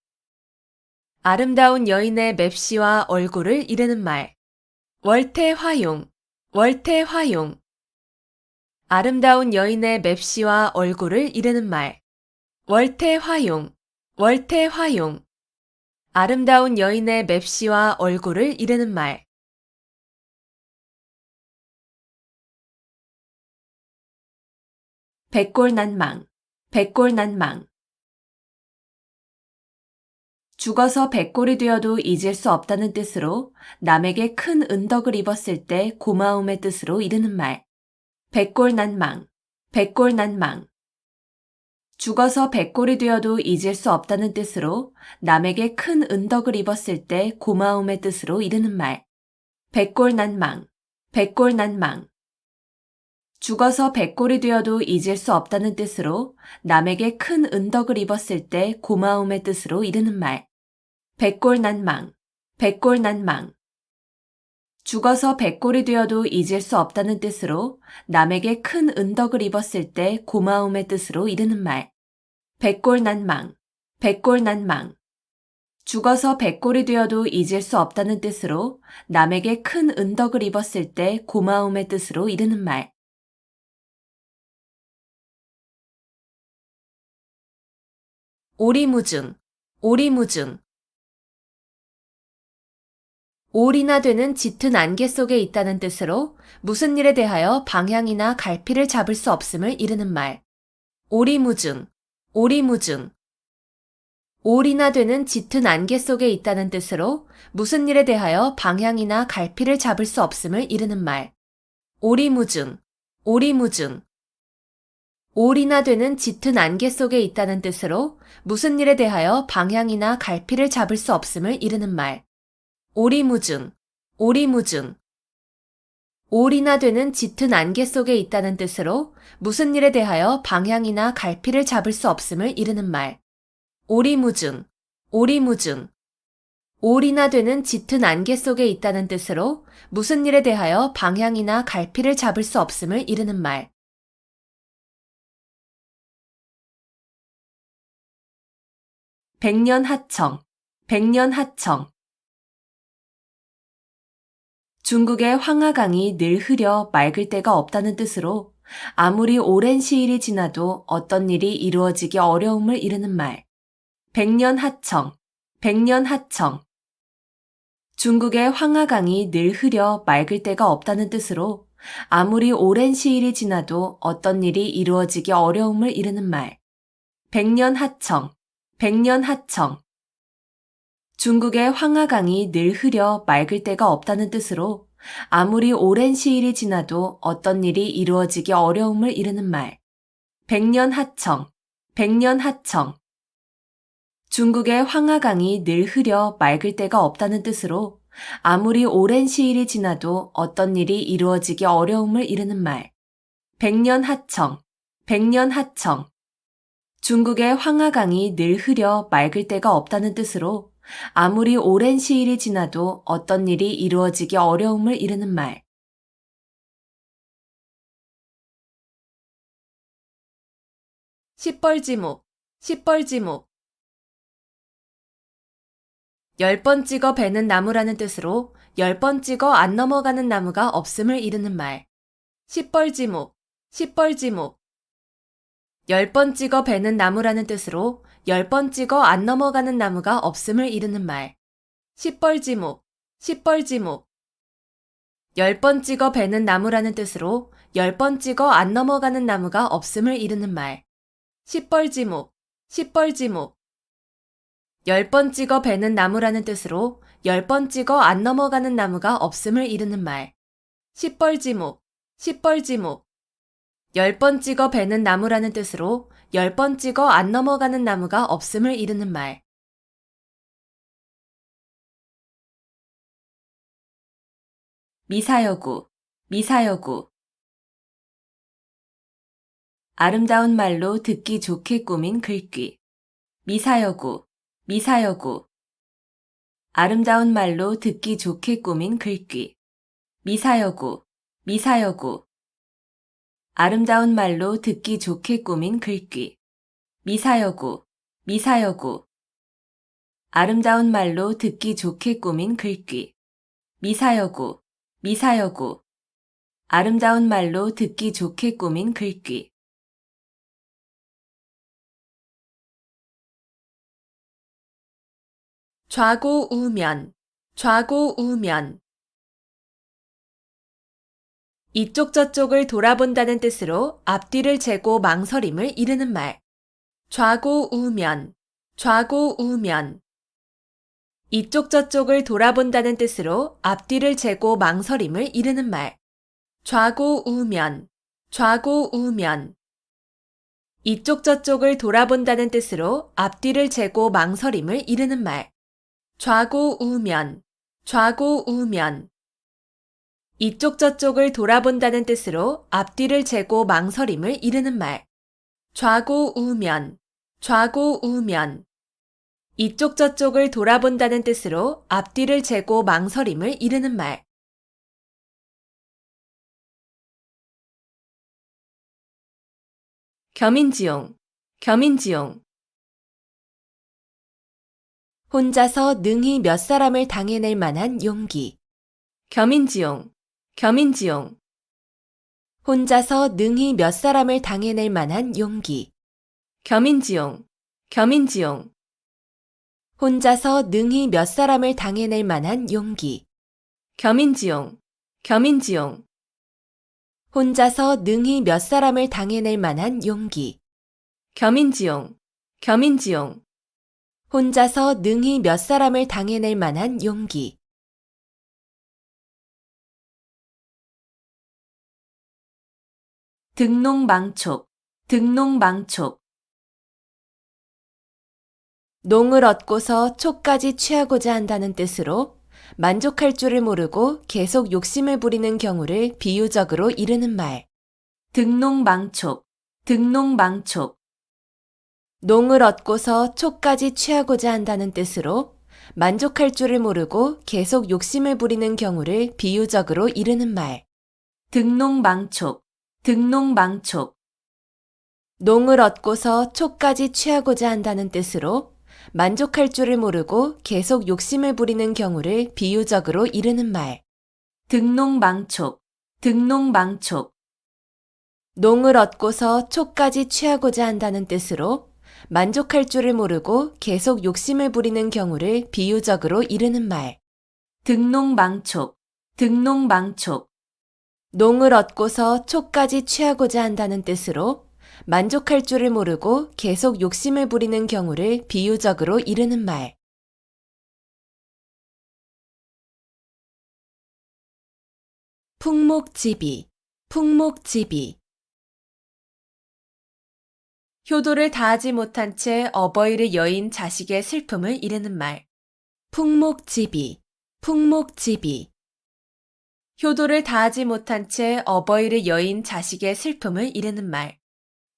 아름다운 여인의 맵시와 얼굴을 이르는 말. 월태화용, 월태화용. 아름다운 여인의 맵시와 얼굴을 이르는 말. 월태화용, 월태화용. 아름다운 여인의 맵시와 얼굴을 이르는 말. 백골난망, 백골난망. 죽어서 백골이 되어도 잊을 수 없다는 뜻으로 남에게 큰 은덕을 입었을 때 고마움의 뜻으로 이르는 말. 백골난망, 백골난망. 죽어서 백골이 되어도 잊을 수 없다는 뜻으로 남에게 큰 은덕을 입었을 때 고마움의 뜻으로 이르는 말. 백골난망, 백골난망. 죽어서 백골이 되어도 잊을 수 없다는 뜻으로 남에게 큰 은덕을 입었을 때 고마움의 뜻으로 이르는 말. 백골난망, 백골난망. 죽어서 백골이 되어도 잊을 수 없다는 뜻으로 남에게 큰 은덕을 입었을 때 고마움의 뜻으로 이르는 말. 백골난망, 백골난망. 죽어서 백골이 되어도 잊을 수 없다는 뜻으로 남에게 큰 은덕을 입었을 때 고마움의 뜻으로 이르는 말. 오리무중, 오리무중. 올이나 되는 짙은 안개 속에 있다는 뜻으로 무슨 일에 대하여 방향이나 갈피를 잡을 수 없음을 이르는 말. 오리무중, 오리무중. 올이나 되는 짙은 안개 속에 있다는 뜻으로 무슨 일에 대하여 방향이나 갈피를 잡을 수 없음을 이르는 말. 오리무중, 오리무중. 올이나 되는 짙은 안개 속에 있다는 뜻으로 무슨 일에 대하여 방향이나 갈피를 잡을 수 없음을 이르는 말. 오리무중, 오리무중. 올이나 되는 짙은 안개 속에 있다는 뜻으로 무슨 일에 대하여 방향이나 갈피를 잡을 수 없음을 이르는 말. 오리무중, 오리무중. 올이나 되는 짙은 안개 속에 있다는 뜻으로 무슨 일에 대하여 방향이나 갈피를 잡을 수 없음을 이르는 말. 백년하청, 백년하청. 중국의 황하강이 늘 흐려 맑을 때가 없다는 뜻으로 아무리 오랜 시일이 지나도 어떤 일이 이루어지기 어려움을 이르는 말. 백년하청, 백년하청. 중국의 황하강이 늘 흐려 맑을 때가 없다는 뜻으로 아무리 오랜 시일이 지나도 어떤 일이 이루어지기 어려움을 이르는 말. 백년하청, 백년하청. 중국의 황하강이 늘 흐려 맑을 때가 없다는 뜻으로 아무리 오랜 시일이 지나도 어떤 일이 이루어지기 어려움을 이르는 말. 백년하청, 백년하청. 중국의 황하강이 늘 흐려 맑을 때가 없다는 뜻으로 아무리 오랜 시일이 지나도 어떤 일이 이루어지기 어려움을 이르는 말. 백년하청, 백년하청. 중국의 황하강이 늘 흐려 맑을 때가 없다는 뜻으로 아무리 오랜 시일이 지나도 어떤 일이 이루어지기 어려움을 이르는 말. 시뻘지목, 시뻘지목. 10번 찍어 베는 나무라는 뜻으로 10번 찍어 안 넘어가는 나무가 없음을 이르는 말. 시뻘지목, 시뻘지목. 10번 찍어 베는 나무라는 뜻으로 10번 찍어 안 넘어가는 나무가 없음을 이르는 말. 시뻘지목, 시뻘지목. 10번 찍어 베는 나무라는 뜻으로 10번 찍어 안 넘어가는 나무가 없음을 이르는 말. 시뻘지목, 시뻘지목. 10번 찍어 베는 나무라는 뜻으로 10번 찍어 안 넘어가는 나무가 없음을 이르는 말. 시뻘지목, 시뻘지목. 10번 찍어 베는 나무라는 뜻으로 10번 찍어 안 넘어가는 나무가 없음을 이르는 말. 미사여구, 미사여구. 아름다운 말로 듣기 좋게 꾸민 글귀. 미사여구, 미사여구. 아름다운 말로 듣기 좋게 꾸민 글귀. 미사여구, 미사여구. 아름다운 말로 듣기 좋게 꾸민 글귀. 미사여구, 미사여구. 아름다운 말로 듣기 좋게 꾸민 글귀. 미사여구, 미사여구. 아름다운 말로 듣기 좋게 꾸민 글귀. 좌고우면, 좌고우면. 이쪽 저쪽을 돌아본다는 뜻으로 앞뒤를 재고 망설임을 이르는 말. 좌고우면, 좌고우면. 이쪽 저쪽을 돌아본다는 뜻으로 앞뒤를 재고 망설임을 이르는 말. 좌고우면, 좌고우면. 이쪽 저쪽을 돌아본다는 뜻으로 앞뒤를 재고 망설임을 이르는 말. 좌고우면, 좌고우면. 이쪽 저쪽을 돌아본다는 뜻으로 앞뒤를 재고 망설임을 이르는 말. 좌고우면, 좌고우면. 이쪽 저쪽을 돌아본다는 뜻으로 앞뒤를 재고 망설임을 이르는 말. 겸인지용, 겸인지용. 혼자서 능히 몇 사람을 당해낼 만한 용기. 겸인지용, 겸인지용. 혼자서 능히 몇 사람을 당해낼 만한 용기. 겸인지용, 겸인지용. 혼자서 능히 몇 사람을 당해낼 만한 용기. 겸인지용, 겸인지용. 혼자서 능히 몇 사람을 당해낼 만한 용기. 겸인지용, 겸인지용. 혼자서 능히 몇 사람을 당해낼 만한 용기. 등농망촉, 등농망촉. 농을 얻고서 촉까지 취하고자 한다는 뜻으로 만족할 줄을 모르고 계속 욕심을 부리는 경우를 비유적으로 이르는 말. 등농망촉, 등농망촉. 농을 얻고서 촉까지 취하고자 한다는 뜻으로 만족할 줄을 모르고 계속 욕심을 부리는 경우를 비유적으로 이르는 말. 등농망촉, 등농망촉. 농을 얻고서 촉까지 취하고자 한다는 뜻으로 만족할 줄을 모르고 계속 욕심을 부리는 경우를 비유적으로 이르는 말. 등농망촉, 등농망촉. 농을 얻고서 촉까지 취하고자 한다는 뜻으로 만족할 줄을 모르고 계속 욕심을 부리는 경우를 비유적으로 이르는 말. 등농망촉, 등농망촉. 농을 얻고서 촉까지 취하고자 한다는 뜻으로 만족할 줄을 모르고 계속 욕심을 부리는 경우를 비유적으로 이르는 말. 풍목지비, 풍목지비. 효도를 다하지 못한 채 어버이를 여인 자식의 슬픔을 이르는 말. 풍목지비, 풍목지비. 효도를 다하지 못한 채 어버이를 여인 자식의 슬픔을 이르는 말.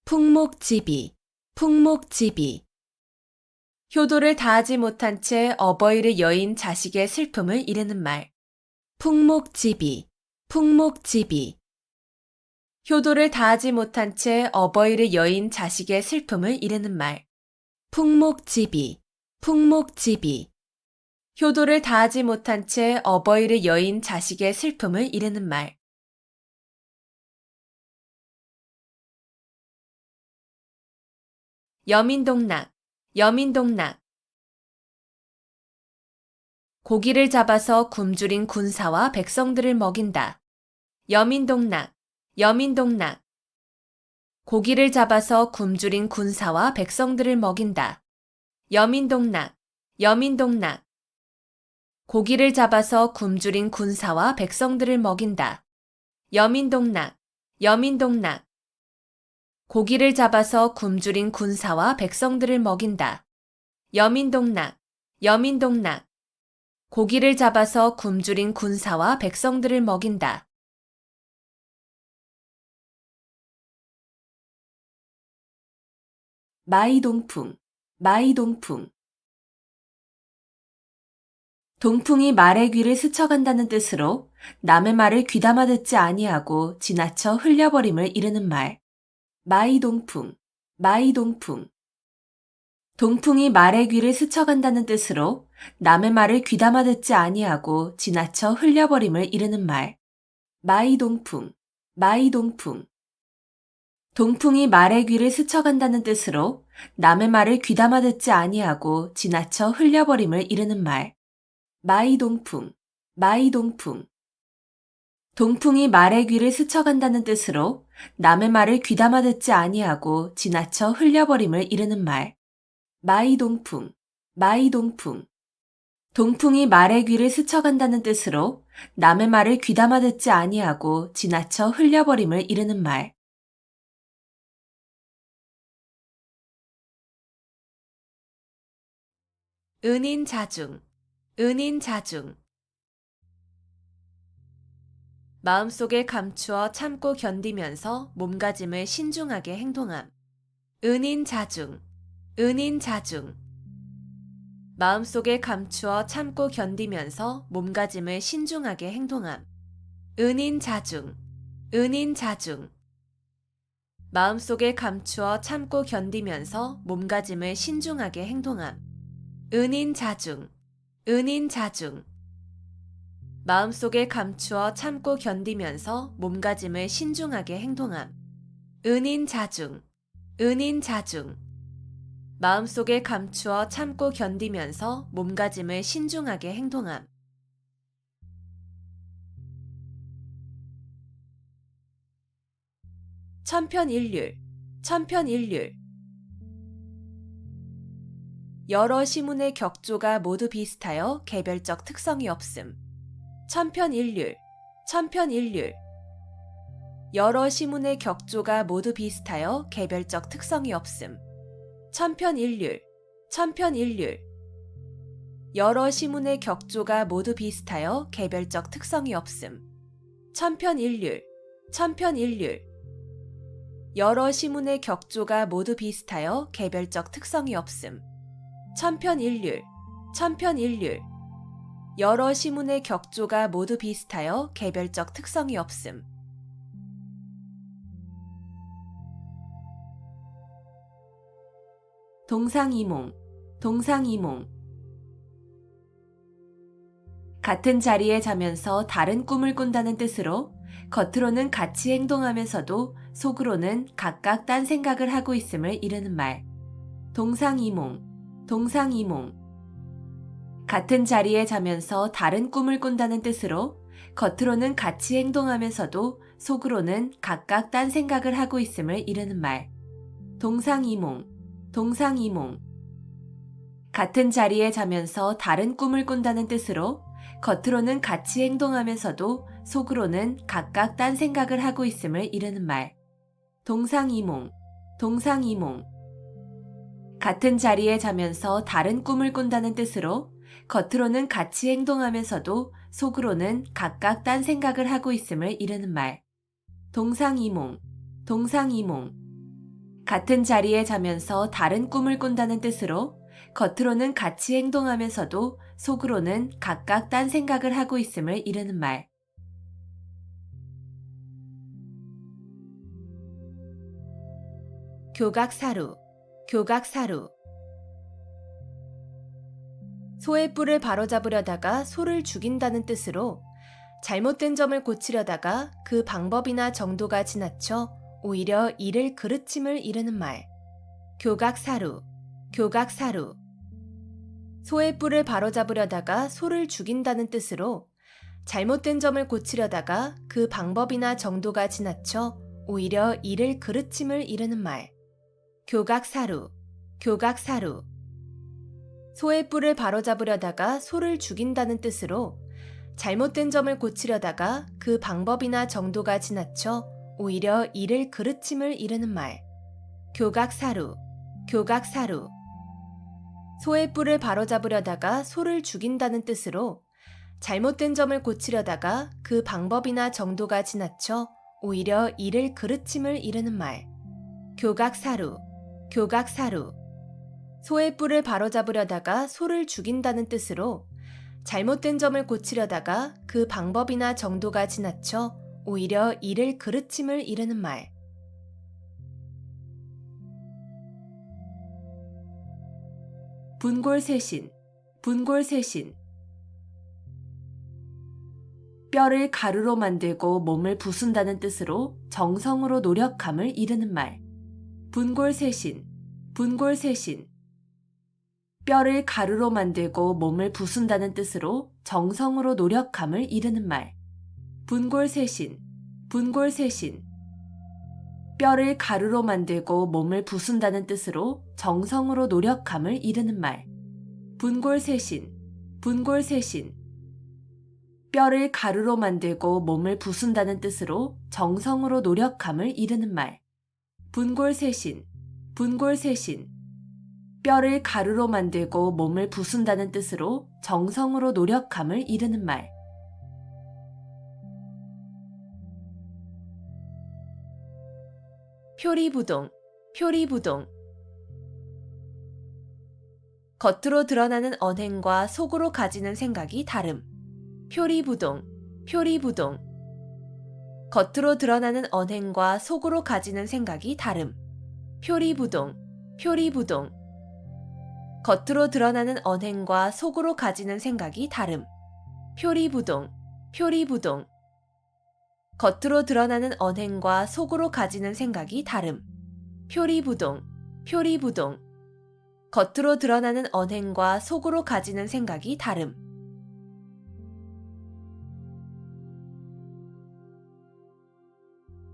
풍목지비, 풍목지비. 효도를 다하지 못한 채 어버이를 여인 자식의 슬픔을 이르는 말. 풍목지비, 풍목지비. 효도를 다하지 못한 채 어버이를 여인 자식의 슬픔을 이르는 말. 풍목지비, 풍목지비. 효도를 다하지 못한 채 어버이를 여인 자식의 슬픔을 이르는 말. 여민동락, 여민동락. 고기를 잡아서 굶주린 군사와 백성들을 먹인다. 여민동락, 여민동락. 고기를 잡아서 굶주린 군사와 백성들을 먹인다. 여민동락, 여민동락. 고기를 잡아서 굶주린 군사와 백성들을 먹인다. 여민동락, 여민동락. 고기를 잡아서 굶주린 군사와 백성들을 먹인다. 여민동락, 여민동락. 고기를 잡아서 굶주린 군사와 백성들을 먹인다. 마이동풍, 마이동풍. 동풍이 말의 귀를 스쳐간다는 뜻으로 남의 말을 귀담아 듣지 아니하고 지나쳐 흘려버림을 이르는 말. 마이동풍, 마이동풍. 동풍이 말의 귀를 스쳐간다는 뜻으로 남의 말을 귀담아 듣지 아니하고 지나쳐 흘려버림을 이르는 말. 마이동풍, 마이동풍. 동풍이 말의 귀를 스쳐간다는 뜻으로 남의 말을 귀담아 듣지 아니하고 지나쳐 흘려버림을 이르는 말. 마이동풍, 마이동풍. 동풍이 말의 귀를 스쳐간다는 뜻으로 남의 말을 귀담아 듣지 아니하고 지나쳐 흘려버림을 이르는 말. 마이동풍, 마이동풍. 동풍이 말의 귀를 스쳐간다는 뜻으로 남의 말을 귀담아 듣지 아니하고 지나쳐 흘려버림을 이르는 말. 은인자중, 은인자중. 마음속에 감추어 참고 견디면서 몸가짐을 신중하게 행동함. 은인자중, 은인자중. 마음속에 감추어 참고 견디면서 몸가짐을 신중하게 행동함. 은인자중, 은인자중. 마음속에 감추어 참고 견디면서 몸가짐을 신중하게 행동함. 은인자중, 은인자중. 마음속에 감추어 참고 견디면서 몸가짐을 신중하게 행동함. 은인자중, 은인자중. 마음속에 감추어 참고 견디면서 몸가짐을 신중하게 행동함. 천편일률, 천편일률. 여러 시문의 격조가 모두 비슷하여 개별적 특성이 없음. 천편일률, 천편일률. 여러 시문의 격조가 모두 비슷하여 개별적 특성이 없음. 천편일률, 천편일률. 여러 시문의 격조가 모두 비슷하여 개별적 특성이 없음. 천편일률, 천편일률. 여러 시문의 격조가 모두 비슷하여 개별적 특성이 없음. 천편일률, 천편일률. 여러 시문의 격조가 모두 비슷하여 개별적 특성이 없음. 동상이몽, 동상이몽. 같은 자리에 자면서 다른 꿈을 꾼다는 뜻으로 겉으로는 같이 행동하면서도 속으로는 각각 딴 생각을 하고 있음을 이르는 말. 동상이몽, 동상이몽. 같은 자리에 자면서 다른 꿈을 꾼다는 뜻으로 겉으로는 같이 행동하면서도 속으로는 각각 딴 생각을 하고 있음을 이르는 말. 동상이몽, 동상이몽. 같은 자리에 자면서 다른 꿈을 꾼다는 뜻으로 겉으로는 같이 행동하면서도 속으로는 각각 딴 생각을 하고 있음을 이르는 말. 동상이몽, 동상이몽. 같은 자리에 자면서 다른 꿈을 꾼다는 뜻으로 겉으로는 같이 행동하면서도 속으로는 각각 딴 생각을 하고 있음을 이르는 말. 동상이몽, 동상이몽. 같은 자리에 자면서 다른 꿈을 꾼다는 뜻으로 겉으로는 같이 행동하면서도 속으로는 각각 딴 생각을 하고 있음을 이르는 말. 교각사루, 교각사루. 소의 뿔을 바로잡으려다가 소를 죽인다는 뜻으로 잘못된 점을 고치려다가 그 방법이나 정도가 지나쳐 오히려 이를 그르침을 이르는 말. 교각사루, 교각사루. 소의 뿔을 바로잡으려다가 소를 죽인다는 뜻으로 잘못된 점을 고치려다가 그 방법이나 정도가 지나쳐 오히려 이를 그르침을 이르는 말. 교각사루, 교각사루. 소의 뿔을 바로잡으려다가 소를 죽인다는 뜻으로 잘못된 점을 고치려다가 그 방법이나 정도가 지나쳐 오히려 이를 그르침을 이르는 말. 교각사루, 교각사루. 소의 뿔을 바로잡으려다가 소를 죽인다는 뜻으로 잘못된 점을 고치려다가 그 방법이나 정도가 지나쳐 오히려 이를 그르침을 이르는 말. 교각사루, 교각사루. 소의 뿔을 바로잡으려다가 소를 죽인다는 뜻으로 잘못된 점을 고치려다가 그 방법이나 정도가 지나쳐 오히려 이를 그르침을 이르는 말. 분골쇄신, 분골쇄신. 뼈를 가루로 만들고 몸을 부순다는 뜻으로 정성으로 노력함을 이르는 말. 분골쇄신, 분골쇄신. 뼈를 가루로 만들고 몸을 부순다는 뜻으로 정성으로 노력함을 이르는 말. 분골쇄신, 분골쇄신. 뼈를 가루로 만들고 몸을 부순다는 뜻으로 정성으로 노력함을 이르는 말. 분골쇄신, 분골쇄신. 뼈를 가루로 만들고 몸을 부순다는 뜻으로 정성으로 노력함을 이르는 말. 분골쇄신, 분골쇄신. 뼈를 가루로 만들고 몸을 부순다는 뜻으로 정성으로 노력함을 이르는 말. 표리부동, 표리부동. 겉으로 드러나는 언행과 속으로 가지는 생각이 다름. 표리부동, 표리부동. 겉으로 드러나는 언행과 속으로 가지는 생각이 다름. 표리부동, 표리부동. 겉으로 드러나는 언행과 속으로 가지는 생각이 다름. 표리부동, 표리부동. 겉으로 드러나는 언행과 속으로 가지는 생각이 다름. 표리부동, 표리부동. 겉으로 드러나는 언행과 속으로 가지는 생각이 다름.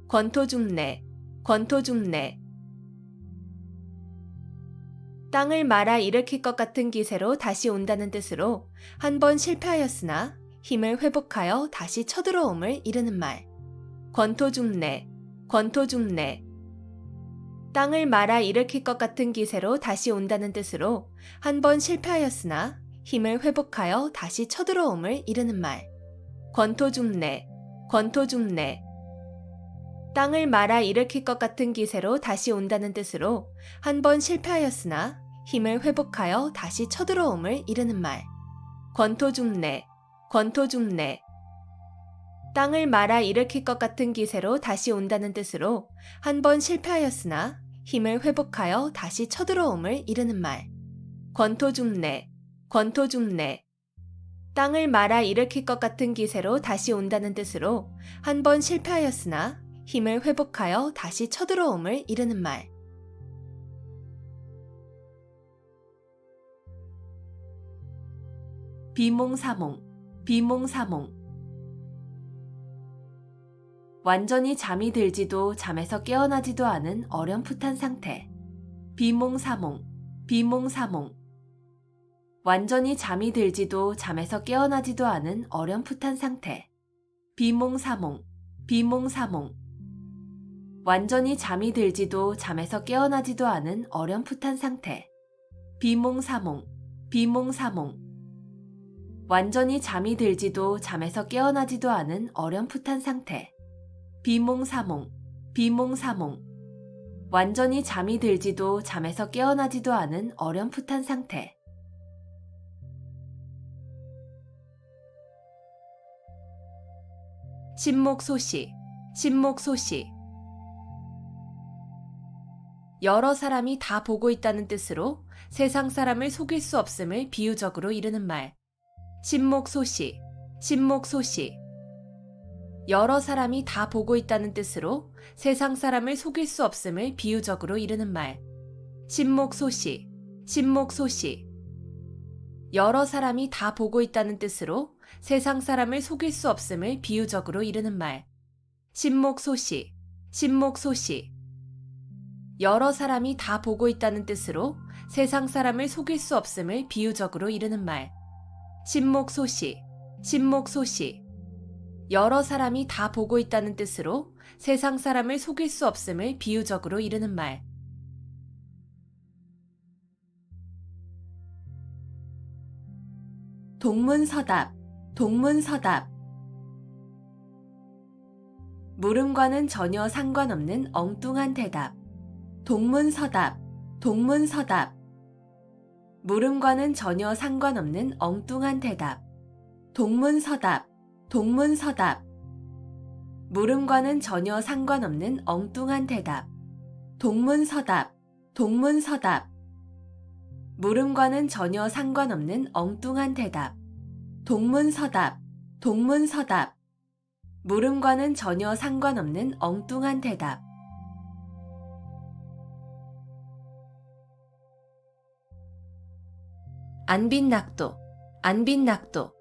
권토중래, 권토중래. 땅을 말아 일으킬 것 같은 기세로 다시 온다는 뜻으로 한 번 실패하였으나 힘을 회복하여 다시 쳐들어옴을 이르는 말. 권토중래, 권토중래. 땅을 말아 일으킬 것 같은 기세로 다시 온다는 뜻으로 한 번 실패하였으나 힘을 회복하여 다시 쳐들어옴을 이르는 말. 권토중래, 권토중래. 땅을 말아 일으킬 것 같은 기세로 다시 온다는 뜻으로 한 번 실패하였으나 힘을 회복하여 다시 쳐들어옴을 이르는 말. 권토중래, 권토중래. 땅을 말아 일으킬 것 같은 기세로 다시 온다는 뜻으로 한 번 실패하였으나 힘을 회복하여 다시 쳐들어옴을 이르는 말. 권토중래, 권토중래. 땅을 말아 일으킬 것 같은 기세로 다시 온다는 뜻으로 한 번 실패하였으나 힘을 회복하여 다시 쳐들어옴을 이르는 말. 비몽사몽, 비몽사몽. 완전히 잠이 들지도 잠에서 깨어나지도 않은 어렴풋한 상태. 비몽사몽, 비몽사몽. 완전히 잠이 들지도 잠에서 깨어나지도 않은 어렴풋한 상태. 비몽사몽, 비몽사몽. 완전히 잠이 들지도 잠에서 깨어나지도 않은 어렴풋한 상태. 비몽사몽, 비몽사몽. 완전히 잠이 들지도 잠에서 깨어나지도 않은 어렴풋한 상태. 비몽사몽, 비몽사몽. 완전히 잠이 들지도 잠에서 깨어나지도 않은 어렴풋한 상태. 신목소시, 신목소시. 여러 사람이 다 보고 있다는 뜻으로 세상 사람을 속일 수 없음을 비유적으로 이르는 말. 신목소시, 신목소시. 여러 사람이 다 보고 있다는 뜻으로 세상 사람을 속일 수 없음을 비유적으로 이르는 말. 신목소시, 신목소시. 여러 사람이 다 보고 있다는 뜻으로 세상 사람을 속일 수 없음을 비유적으로 이르는 말. 신목소시, 신목소시. 여러 사람이 다 보고 있다는 뜻으로 세상 사람을 속일 수 없음을 비유적으로 이르는 말. 신목소시, 신목소시. 여러 사람이 다 보고 있다는 뜻으로 세상 사람을 속일 수 없음을 비유적으로 이르는 말. 동문서답, 동문서답. 물음과는 전혀 상관없는 엉뚱한 대답. 동문서답, 동문서답. 물음과는 전혀 상관없는 엉뚱한 대답. 동문서답, 동문서답. 물음과는 전혀 상관없는 엉뚱한 대답. 동문서답, 동문서답. 물음과는 전혀 상관없는 엉뚱한 대답. 동문서답, 동문서답. 물음과는 전혀 상관없는 엉뚱한 대답. 안빈낙도, 안빈낙도.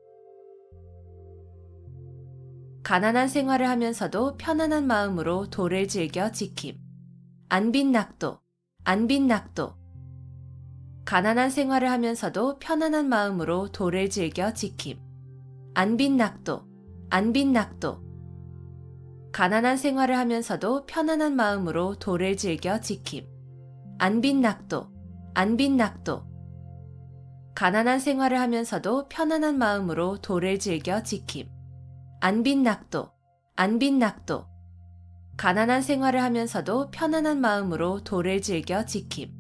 가난한 생활을 하면서도 편안한 마음으로 도를 즐겨 지킴. 안빈낙도, 안빈낙도. 가난한 생활을 하면서도 편안한 마음으로 도를 즐겨 지킴. 안빈낙도, 안빈낙도. 가난한 생활을 하면서도 편안한 마음으로 도를 즐겨 지킴. 안빈낙도, 안빈낙도. 가난한 생활을 하면서도 편안한 마음으로 도를 즐겨 지킴. 안빈낙도, 안빈낙도. 가난한 생활을 하면서도 편안한 마음으로 도를 즐겨 지킴.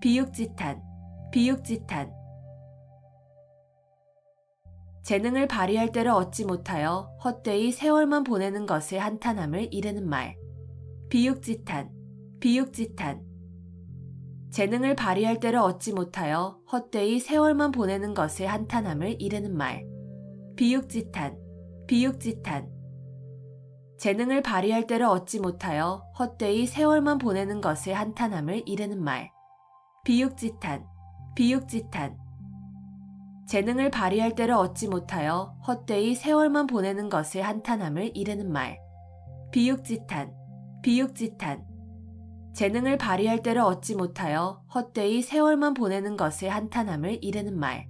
비육지탄, 비육지탄. 재능을 발휘할 때를 얻지 못하여 헛되이 세월만 보내는 것을 한탄함을 이르는 말. 비육지탄, 비육지탄. 재능을 발휘할 때를 얻지 못하여 헛되이 세월만 보내는 것을 한탄함을 이르는 말. 비육지탄, 비육지탄. 재능을 발휘할 때를 얻지 못하여 헛되이 세월만 보내는 것을 한탄함을 이르는 말. 비육지탄, 비육지탄. 재능을 발휘할 때를 얻지 못하여 헛되이 세월만 보내는 것을 한탄함을 이르는 말. 비육지탄, 비육지탄. 재능을 발휘할 때를 얻지 못하여 헛되이 세월만 보내는 것을 한탄함을 이르는 말.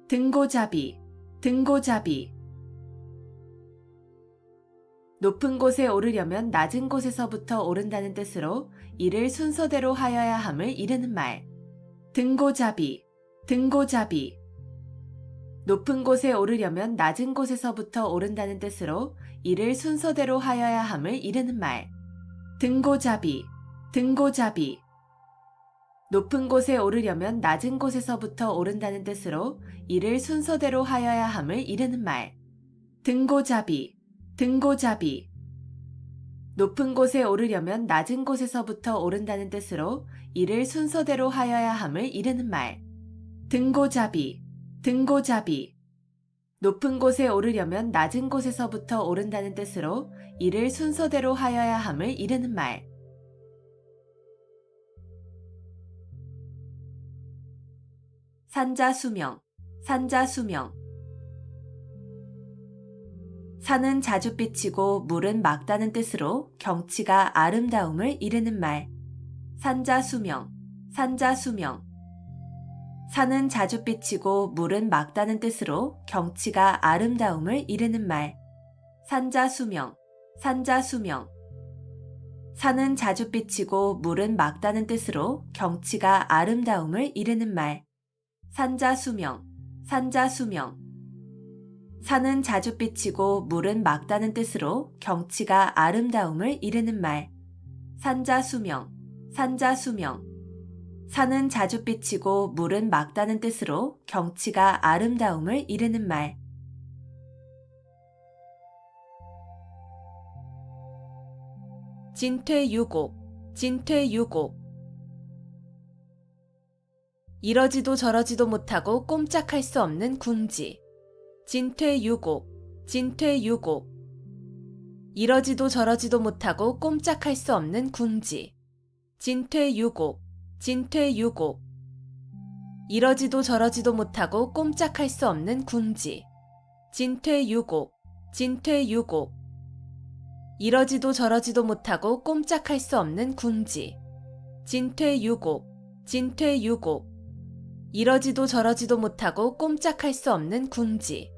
등고잡이, 등고잡이. 높은 곳에 오르려면 낮은 곳에서부터 오른다는 뜻으로 이를 순서대로 하여야 함을 이르는 말. 등고잡이, 등고잡이. 높은 곳에 오르려면 낮은 곳에서부터 오른다는 뜻으로 이를 순서대로 하여야 함을 이르는 말. 등고잡이, 등고잡이. 높은 곳에 오르려면 낮은 곳에서부터 오른다는 뜻으로 이를 순서대로 하여야 함을 이르는 말. 등고잡이, 등고잡이. 높은 곳에 오르려면 낮은 곳에서부터 오른다는 뜻으로 이를 순서대로 하여야 함을 이르는 말. 등고잡이, 등고잡이. 높은 곳에 오르려면 낮은 곳에서부터 오른다는 뜻으로 이를 순서대로 하여야 함을 이르는 말. 산자수명, 산자수명. 산은 자주 삐치고 물은 맑다는 뜻으로 경치가 아름다움을 이르는 말. 산자수명, 산자수명. 산은 자주 삐치고 물은 맑다는 뜻으로 경치가 아름다움을 이르는 말. 산자수명, 산자수명. 산은 자주 삐치고 물은 맑다는 뜻으로 경치가 아름다움을 이르는 말. 산자수명, 산자수명. 산은 자주 삐치고 물은 맑다는 뜻으로 경치가 아름다움을 이르는 말. 산자수명, 산자수명. 산은 자주 삐치고 물은 맑다는 뜻으로 경치가 아름다움을 이르는 말. 진퇴유곡, 진퇴유곡. 이러지도 저러지도 못하고 꼼짝할 수 없는 궁지. 진퇴유곡, 진퇴유곡. 이러지도 저러지도 못하고 꼼짝할 수 없는 궁지. 진퇴유곡, 진퇴유곡. 이러지도 저러지도 못하고 꼼짝할 수 없는 궁지. 진퇴유곡, 진퇴유곡. 이러지도 저러지도 못하고 꼼짝할 수 없는 궁지. 진퇴유곡, 진퇴유곡. 이러지도 저러지도 못하고 꼼짝할 수 없는 궁지.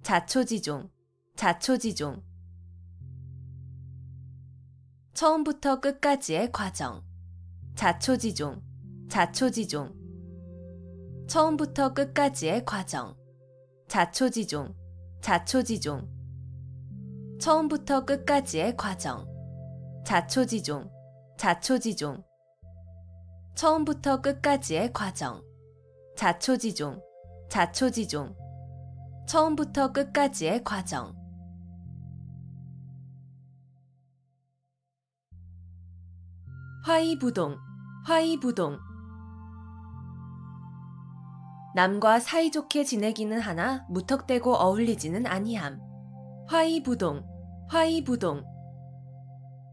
자초지종, 자초지종. 처음부터 끝까지의 과정. 자초지종, 자초지종. 처음부터 끝까지의 과정. 자초지종, 자초지종. 처음부터 끝까지의 과정. 자초지종, 자초지종. 처음부터 끝까지의 과정. 자초지종, 자초지종. 처음부터 끝까지의 과정. 화이부동, 화이부동. 남과 사이좋게 지내기는 하나 무턱대고 어울리지는 아니함. 화이부동, 화이부동.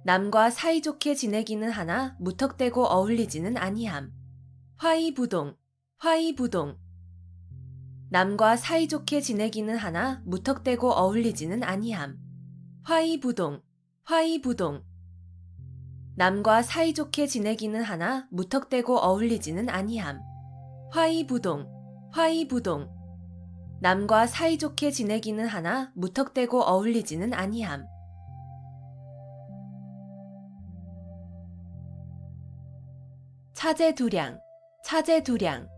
남과 사이좋게 지내기는 하나 무턱대고 어울리지는 아니함. 화이부동, 화이부동. 남과 사이좋게 지내기는 하나 무턱대고 어울리지는 아니함. 화이부동, 화이부동. 남과 사이좋게 지내기는 하나 무턱대고 어울리지는 아니함. 화이부동, 화이부동. 남과 사이좋게 지내기는 하나 무턱대고 어울리지는 아니함. 차제두량, 차제두량.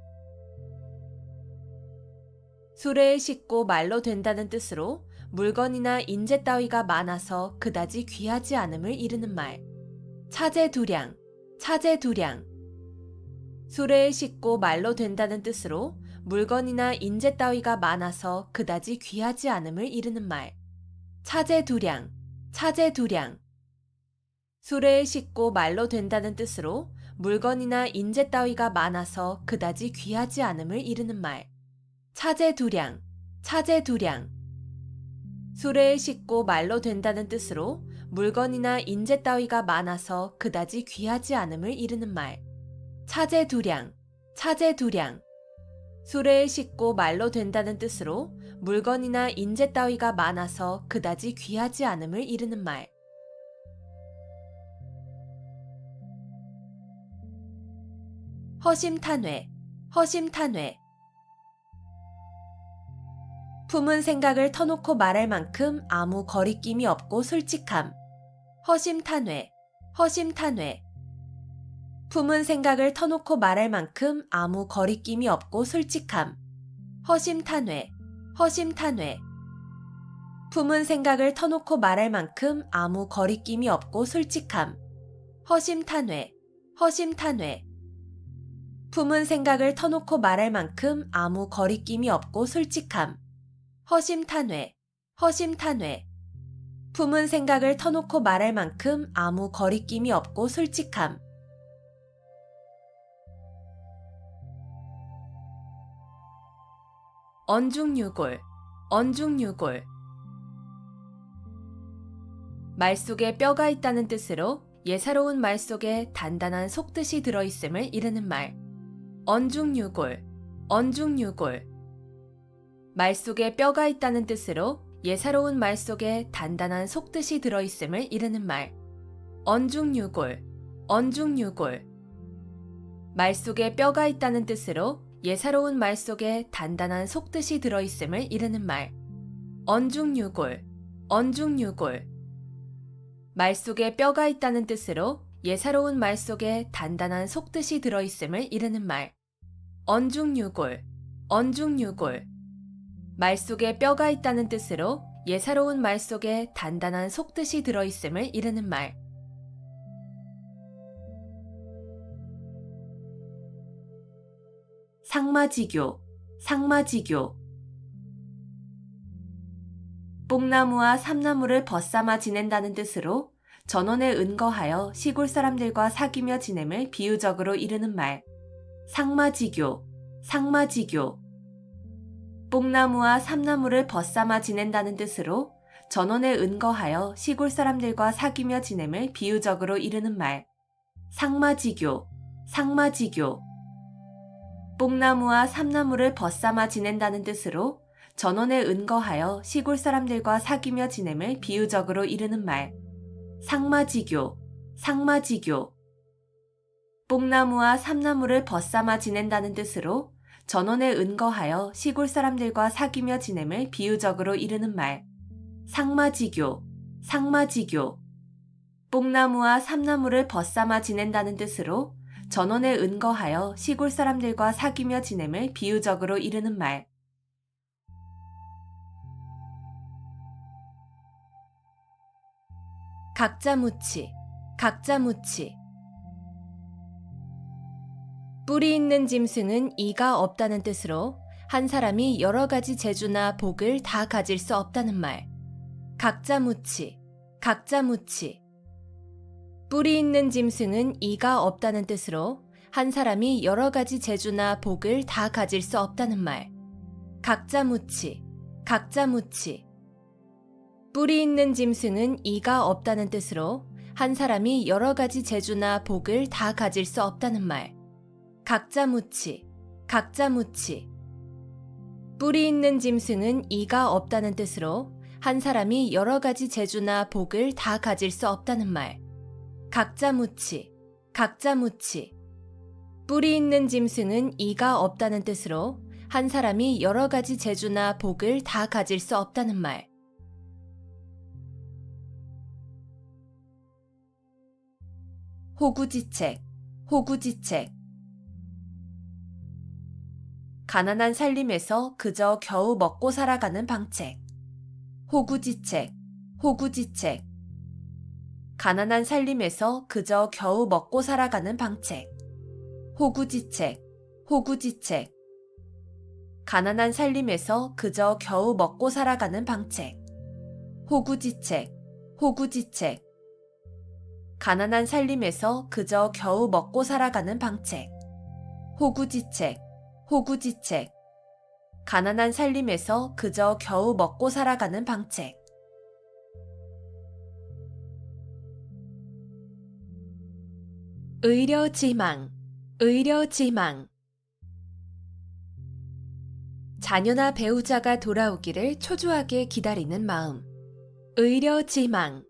수레에 싣고 말로 된다는 뜻으로 물건이나 인재 따위가 많아서 그다지 귀하지 않음을 이르는 말. 차제두량, 차제두량. 수레에 싣고 말로 된다는 뜻으로 물건이나 인재 따위가 많아서 그다지 귀하지 않음을 이르는 말. 차제두량, 차제두량. 수레에 싣고 말로 된다는 뜻으로 물건이나 인재 따위가 많아서 그다지 귀하지 않음을 이르는 말. 차제두량, 차제두량. 수레에 싣고 말로 된다는 뜻으로 물건이나 인재 따위가 많아서 그다지 귀하지 않음을 이르는 말. 차제두량, 차제두량. 수레에 싣고 말로 된다는 뜻으로 물건이나 인재 따위가 많아서 그다지 귀하지 않음을 이르는 말. 허심탄회, 허심탄회. 품은 생각을 터놓고 말할 만큼 아무 거리낌이 없고 솔직함. 허심탄회, 허심탄회. 품은 생각을 터놓고 말할 만큼 아무 거리낌이 없고 솔직함. 허심탄회, 허심탄회. 품은 생각을 터놓고 말할 만큼 아무 거리낌이 없고 솔직함. 허심탄회, 허심탄회. 품은 생각을 터놓고 말할 만큼 아무 거리낌이 없고 솔직함. 허심탄회, 허심탄회. 품은 생각을 터놓고 말할 만큼 아무 거리낌이 없고 솔직함. 언중유골, 언중유골. 말 속에 뼈가 있다는 뜻으로 예사로운 말 속에 단단한 속뜻이 들어있음을 이르는 말. 언중유골, 언중유골. 말 속에 뼈가 있다는 뜻으로 예사로운 말 속에 단단한 속뜻이 들어있음을 이르는 말. 언중유골, 언중유골. 말 속에 뼈가 있다는 뜻으로 예사로운 말 속에 단단한 속뜻이 들어있음을 이르는 말. 언중유골, 언중유골. 말 속에 뼈가 있다는 뜻으로 예사로운 말 속에 단단한 속뜻이 들어있음을 이르는 말. 언중유골, 언중유골. 말 속에 뼈가 있다는 뜻으로 예사로운 말 속에 단단한 속뜻이 들어있음을 이르는 말. 상마지교, 상마지교. 뽕나무와 삼나무를 벗삼아 지낸다는 뜻으로 전원에 은거하여 시골 사람들과 사귀며 지냄을 비유적으로 이르는 말. 상마지교, 상마지교. 뽕나무와 삼나무를 벗삼아 지낸다는 뜻으로 전원에 은거하여 시골 사람들과 사귀며 지냄을 비유적으로 이르는 말. 상마지교, 상마지교. 뽕나무와 삼나무를 벗삼아 지낸다는 뜻으로 전원에 은거하여 시골 사람들과 사귀며 지냄을 비유적으로 이르는 말. 상마지교, 상마지교. 뽕나무와 삼나무를 벗삼아 지낸다는 뜻으로 전원에 은거하여 시골 사람들과 사귀며 지냄을 비유적으로 이르는 말. 상마지교, 상마지교. 뽕나무와 삼나무를 벗삼아 지낸다는 뜻으로 전원에 은거하여 시골 사람들과 사귀며 지냄을 비유적으로 이르는 말. 각자무치, 각자무치. 뿌리 있는 짐승은 이가 없다는 뜻으로 한 사람이 여러 가지 재주나 복을 다 가질 수 없다는 말. 각자무치, 각자무치. 뿌리 있는 짐승은 이가 없다는 뜻으로 한 사람이 여러 가지 재주나 복을 다 가질 수 없다는 말. 각자무치, 각자무치. 뿌리 있는 짐승은 이가 없다는 뜻으로 한 사람이 여러 가지 재주나 복을 다 가질 수 없다는 말. 각자무치, 각자무치. 뿌리 있는 짐승은 이가 없다는 뜻으로 한 사람이 여러 가지 재주나 복을 다 가질 수 없다는 말. 각자무치, 각자무치. 뿌리 있는 짐승은 이가 없다는 뜻으로 한 사람이 여러 가지 재주나 복을 다 가질 수 없다는 말. 호구지책, 호구지책. 가난한 살림에서 그저 겨우 먹고 살아가는 방책. 호구지책, 호구지책. 가난한 살림에서 그저 겨우 먹고 살아가는 방책. 호구지책, 호구지책. 가난한 살림에서 그저 겨우 먹고 살아가는 방책. 호구지책, 호구지책. 가난한 살림에서 그저 겨우 먹고 살아가는 방책. 호구지책, 호구지책. 가난한 살림에서 그저 겨우 먹고 살아가는 방책. 의려지망, 의려지망. 자녀나 배우자가 돌아오기를 초조하게 기다리는 마음. 의려지망,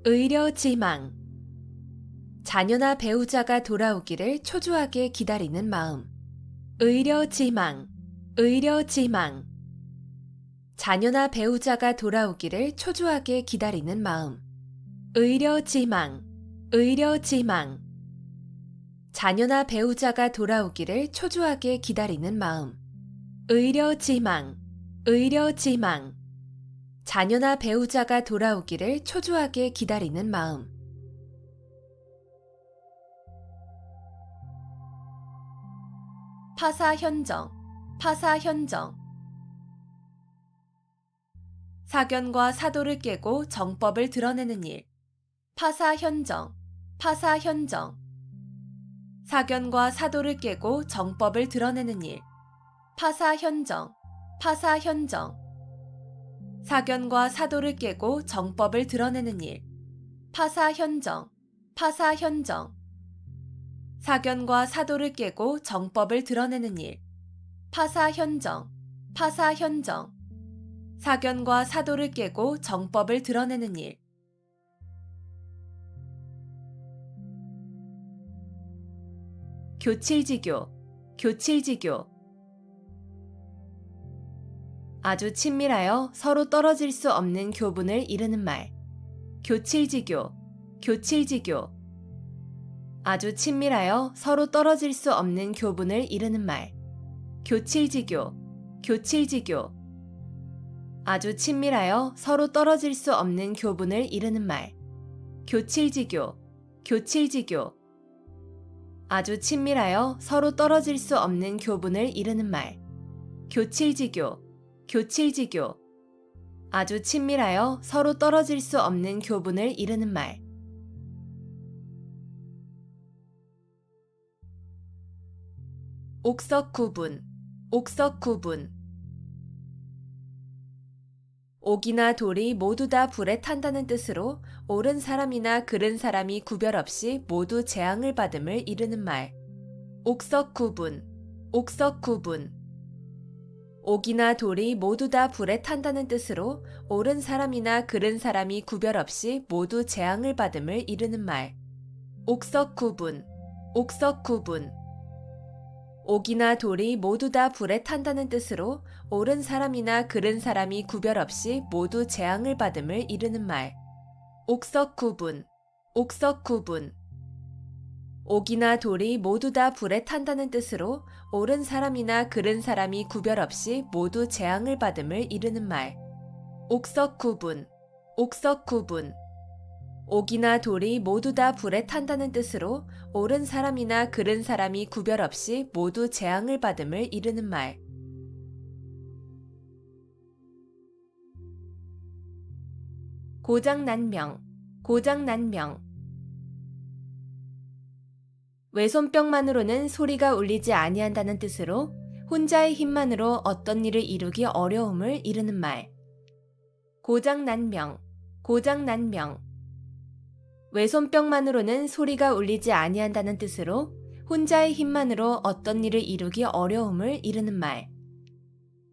의려지망. 자녀나 배우자가 돌아오기를 초조하게 기다리는 마음. 의려지망, 의려지망. 자녀나 배우자가 돌아오기를 초조하게 기다리는 마음. 의려지망, 의려지망. 자녀나 배우자가 돌아오기를 초조하게 기다리는 마음. 의려지망, 의려지망. 자녀나 배우자가 돌아오기를 초조하게 기다리는 마음. 파사현정, 파사현정. 사견과 사도를 깨고 정법을 드러내는 일. 파사현정, 파사현정. 사견과 사도를 깨고 정법을 드러내는 일. 파사현정, 파사현정. 사견과 사도를 깨고 정법을 드러내는 일. 파사현정, 파사현정. 사견과 사도를 깨고 정법을 드러내는 일. 파사현정, 파사현정. 사견과 사도를 깨고 정법을 드러내는 일. 교칠지교, 교칠지교. 아주 친밀하여 서로 떨어질 수 없는 교분을 이르는 말. 교칠지교, 교칠지교. 아주 친밀하여 서로 떨어질 수 없는 교분을 이르는 말. 교칠지교, 교칠지교. 아주 친밀하여 서로 떨어질 수 없는 교분을 이르는 말. 교칠지교, 교칠지교. 아주 친밀하여 서로 떨어질 수 없는 교분을 이르는 말. 교칠지교, 교칠지교. 아주 친밀하여 서로 떨어질 수 없는 교분을 이르는 말. 옥석구분, 옥석구분. 옥이나 돌이 모두 다 불에 탄다는 뜻으로 옳은 사람이나 그른 사람이 구별 없이 모두 재앙을 받음을 이르는 말. 옥석구분, 옥석구분. 옥이나 돌이 모두 다 불에 탄다는 뜻으로 옳은 사람이나 그른 사람이 구별 없이 모두 재앙을 받음을 이르는 말. 옥석구분, 옥석구분. 옥이나 돌이 모두 다 불에 탄다는 뜻으로 옳은 사람이나 그른 사람이 구별 없이 모두 재앙을 받음을 이르는 말. 옥석구분, 옥석구분. 옥이나 돌이 모두 다 불에 탄다는 뜻으로 옳은 사람이나 그른 사람이 구별 없이 모두 재앙을 받음을 이르는 말. 옥석구분, 옥석구분. 옥이나 돌이 모두 다 불에 탄다는 뜻으로 옳은 사람이나 그른 사람이 구별 없이 모두 재앙을 받음을 이르는 말. 고장난명, 고장난명. 외손병만으로는 소리가 울리지 아니한다는 뜻으로 혼자의 힘만으로 어떤 일을 이루기 어려움을 이르는 말. 고장난명, 고장난명. 외손병만으로는 소리가 울리지 아니한다는 뜻으로 혼자의 힘만으로 어떤 일을 이루기 어려움을 이르는 말.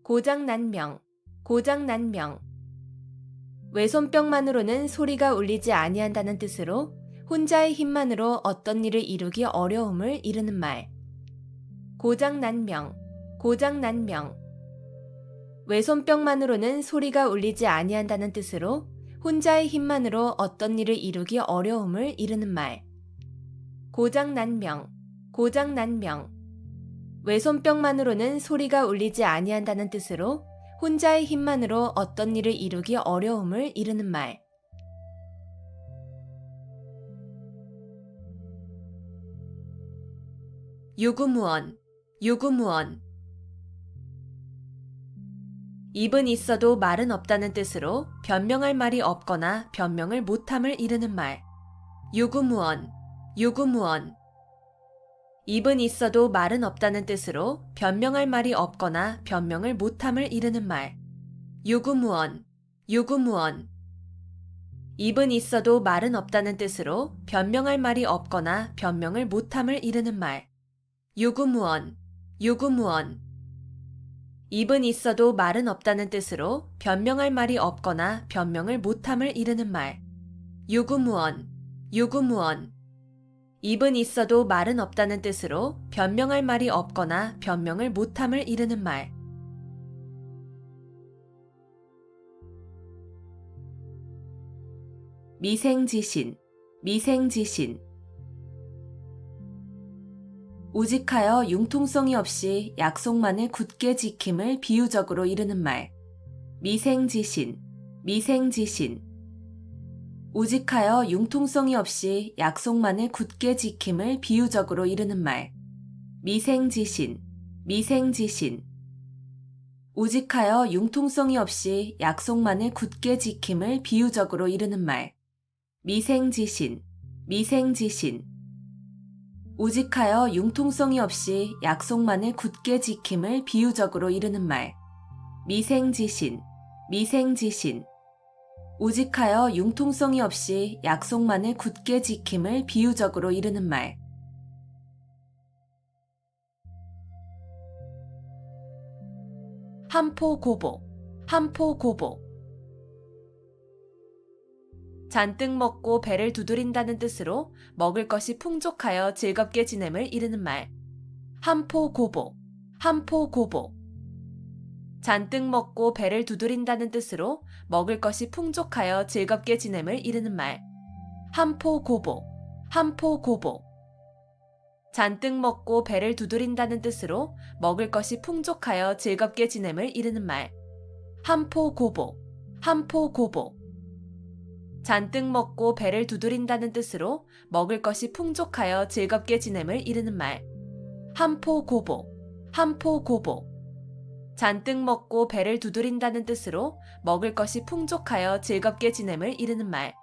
고장난명, 고장난명. 외손병만으로는 소리가 울리지 아니한다는 뜻으로 혼자의 힘만으로 어떤 일을 이루기 어려움을 이르는 말. 고장난명, 고장난명. 외손병만으로는 소리가 울리지 아니한다는 뜻으로 혼자의 힘만으로 어떤 일을 이루기 어려움을 이르는 말. 고장난명, 고장난명. 외손병만으로는 소리가 울리지 아니한다는 뜻으로 혼자의 힘만으로 어떤 일을 이루기 어려움을 이르는 말. 유구무원, 유구무원. 입은 있어도 말은 없다는 뜻으로 변명할 말이 없거나 변명을 못함을 이르는 말. 유구무원, 유구무원. 입은 있어도 말은 없다는 뜻으로 변명할 말이 없거나 변명을 못함을 이르는 말. 유구무원, 유구무원. 입은 있어도 말은 없다는 뜻으로 변명할 말이 없거나 변명을 못함을 이르는 말. 유구무원, 유구무원. 입은 있어도 말은 없다는 뜻으로 변명할 말이 없거나 변명을 못함을 이르는 말. 유구무원, 유구무원. 입은 있어도 말은 없다는 뜻으로 변명할 말이 없거나 변명을 못함을 이르는 말. 미생지신, 미생지신. 우직하여 융통성이 없이 약속만을 굳게 지킴을 비유적으로 이르는 말. 미생지신, 미생지신. 우직하여 융통성이 없이 약속만을 굳게 지킴을 비유적으로 이르는 말. 미생지신, 미생지신. 우직하여 융통성이 없이 약속만을 굳게 지킴을 비유적으로 이르는 말. 미생지신, 미생지신. 우직하여 융통성이 없이 약속만을 굳게 지킴을 비유적으로 이르는 말. 미생지신, 미생지신. 우직하여 융통성이 없이 약속만을 굳게 지킴을 비유적으로 이르는 말. 한포고복, 한포고복. 잔뜩 먹고 배를 두드린다는 뜻으로 먹을 것이 풍족하여 즐겁게 지냄을 이르는 말. 한포고복, 한포고복. 잔뜩 먹고 배를 두드린다는 뜻으로 먹을 것이 풍족하여 즐겁게 지냄을 이르는 말. 한포고복, 한포고복. 잔뜩 먹고 배를 두드린다는 뜻으로 먹을 것이 풍족하여 즐겁게 지냄을 이르는 말. 한포고복, 한포고복. 잔뜩 먹고 배를 두드린다는 뜻으로 먹을 것이 풍족하여 즐겁게 지냄을 이르는 말. 한포고복, 한포고복. 잔뜩 먹고 배를 두드린다는 뜻으로 먹을 것이 풍족하여 즐겁게 지냄을 이르는 말.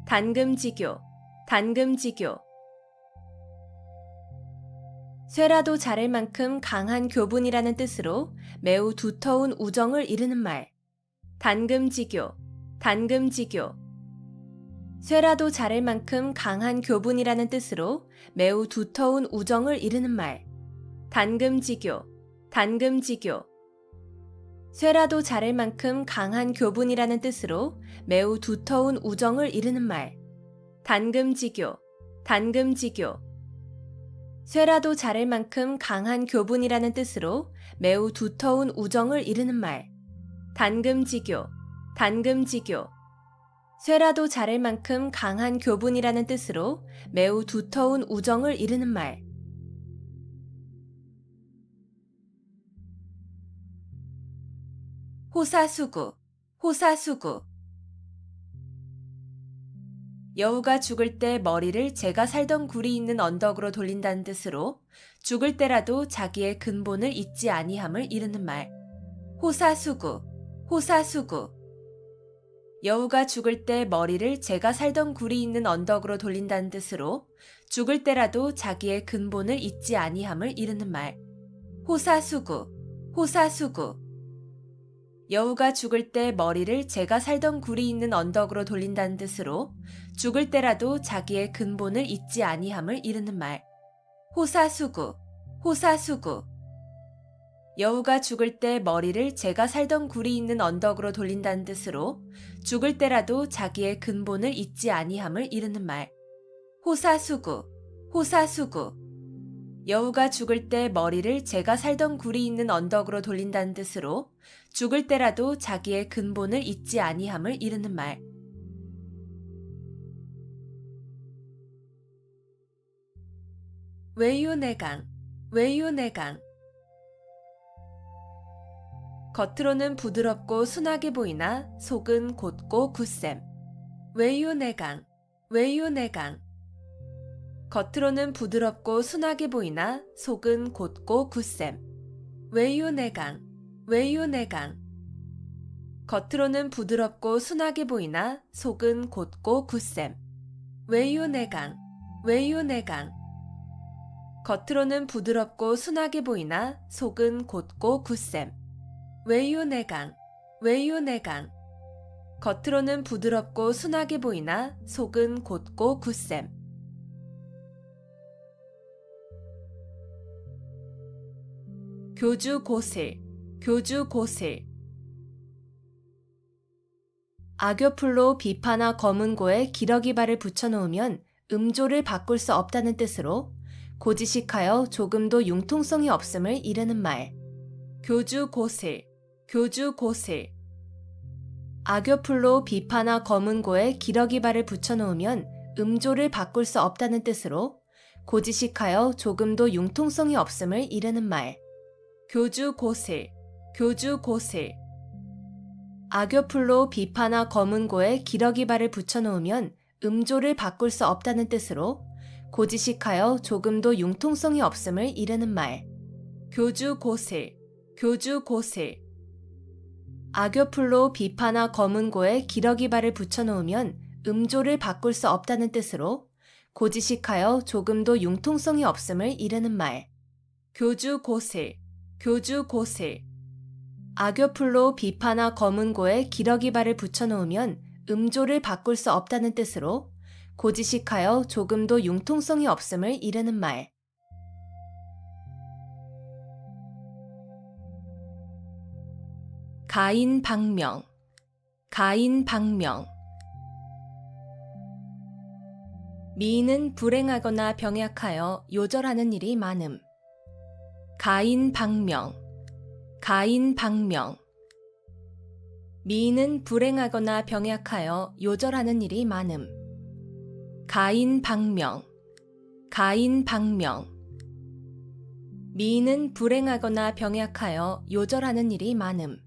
단금지교, 단금지교. 쇠라도 자를 만큼 강한 교분이라는 뜻으로 매우 두터운 우정을 이르는 말. 단금지교, 단금지교. 쇠라도 자를 만큼 강한 교분이라는 뜻으로 매우 두터운 우정을 이르는 말. 단금지교, 단금지교. 쇠라도 자를 만큼 강한 교분이라는 뜻으로 매우 두터운 우정을 이르는 말. 단금지교, 단금지교. 쇠라도 자를 만큼 강한 교분이라는 뜻으로 매우 두터운 우정을 이르는 말. 단금지교, 단금지교. 쇠라도 자를 만큼 강한 교분이라는 뜻으로 매우 두터운 우정을 이르는 말. 호사수구, 호사수구. 여우가 죽을 때 머리를 제가 살던 굴이 있는 언덕으로 돌린다는 뜻으로 죽을 때라도 자기의 근본을 잊지 아니함을 이르는 말. 호사수구, 호사수구. 여우가 죽을 때 머리를 제가 살던 굴이 있는 언덕으로 돌린다는 뜻으로 죽을 때라도 자기의 근본을 잊지 아니함을 이르는 말. 호사수구, 호사수구. 여우가 죽을 때 머리를 제가 살던 굴이 있는 언덕으로 돌린다는 뜻으로 죽을 때라도 자기의 근본을 잊지 아니함을 이르는 말. 호사수구, 호사수구. 여우가 죽을 때 머리를 제가 살던 굴이 있는 언덕으로 돌린다는 뜻으로 죽을 때라도 자기의 근본을 잊지 아니함을 이르는 말. 호사수구, 호사수구. 여우가 죽을 때 머리를 제가 살던 굴이 있는 언덕으로 돌린다는 뜻으로 죽을 때라도 자기의 근본을 잊지 아니함을 이르는 말. 외유내강, 외유내강. 겉으로는 부드럽고 순하게 보이나 속은 곧고 굳셈. 외유내강, 외유내강. 겉으로는 부드럽고 순하게 보이나 속은 곧고 굳셈. 외유내강, 외유내강. 겉으로는 부드럽고 순하게 보이나 속은 곧고 굳셈. 외유내강, 외유내강. 겉으로는 부드럽고 순하게 보이나 속은 곧고 굳셈. 외유내강, 외유내강. 겉으로는 부드럽고 순하게 보이나 속은 곧고 굳셈. 교주고슬, 교주고슬. 악교풀로 비파나 검은고에 기러기발을 붙여놓으면 음조를 바꿀 수 없다는 뜻으로 고지식하여 조금도 융통성이 없음을 이르는 말. 교주고슬, 교주고슬. 악교풀로 비파나 검은고에 기러기발을 붙여놓으면 음조를 바꿀 수 없다는 뜻으로 고지식하여 조금도 융통성이 없음을 이르는 말. 교주고슬, 교주고슬. 악교풀로 비파나 검은고에 기러기발을 붙여놓으면 음조를 바꿀 수 없다는 뜻으로 고지식하여 조금도 융통성이 없음을 이르는 말. 교주고슬, 교주고슬. 악교풀로 비파나 검은고에 기러기발을 붙여놓으면 음조를 바꿀 수 없다는 뜻으로 고지식하여 조금도 융통성이 없음을 이르는 말. 교주고슬, 교주고슬. 악교풀로 비파나 검은고에 기러기발을 붙여놓으면 음조를 바꿀 수 없다는 뜻으로 고지식하여 조금도 융통성이 없음을 이르는 말. 가인방명, 가인방명. 미인은 불행하거나 병약하여 요절하는 일이 많음. 가인방명, 가인방명. 미인은 불행하거나 병약하여 요절하는 일이 많음. 가인방명, 가인방명. 미인은 불행하거나 병약하여 요절하는 일이 많음.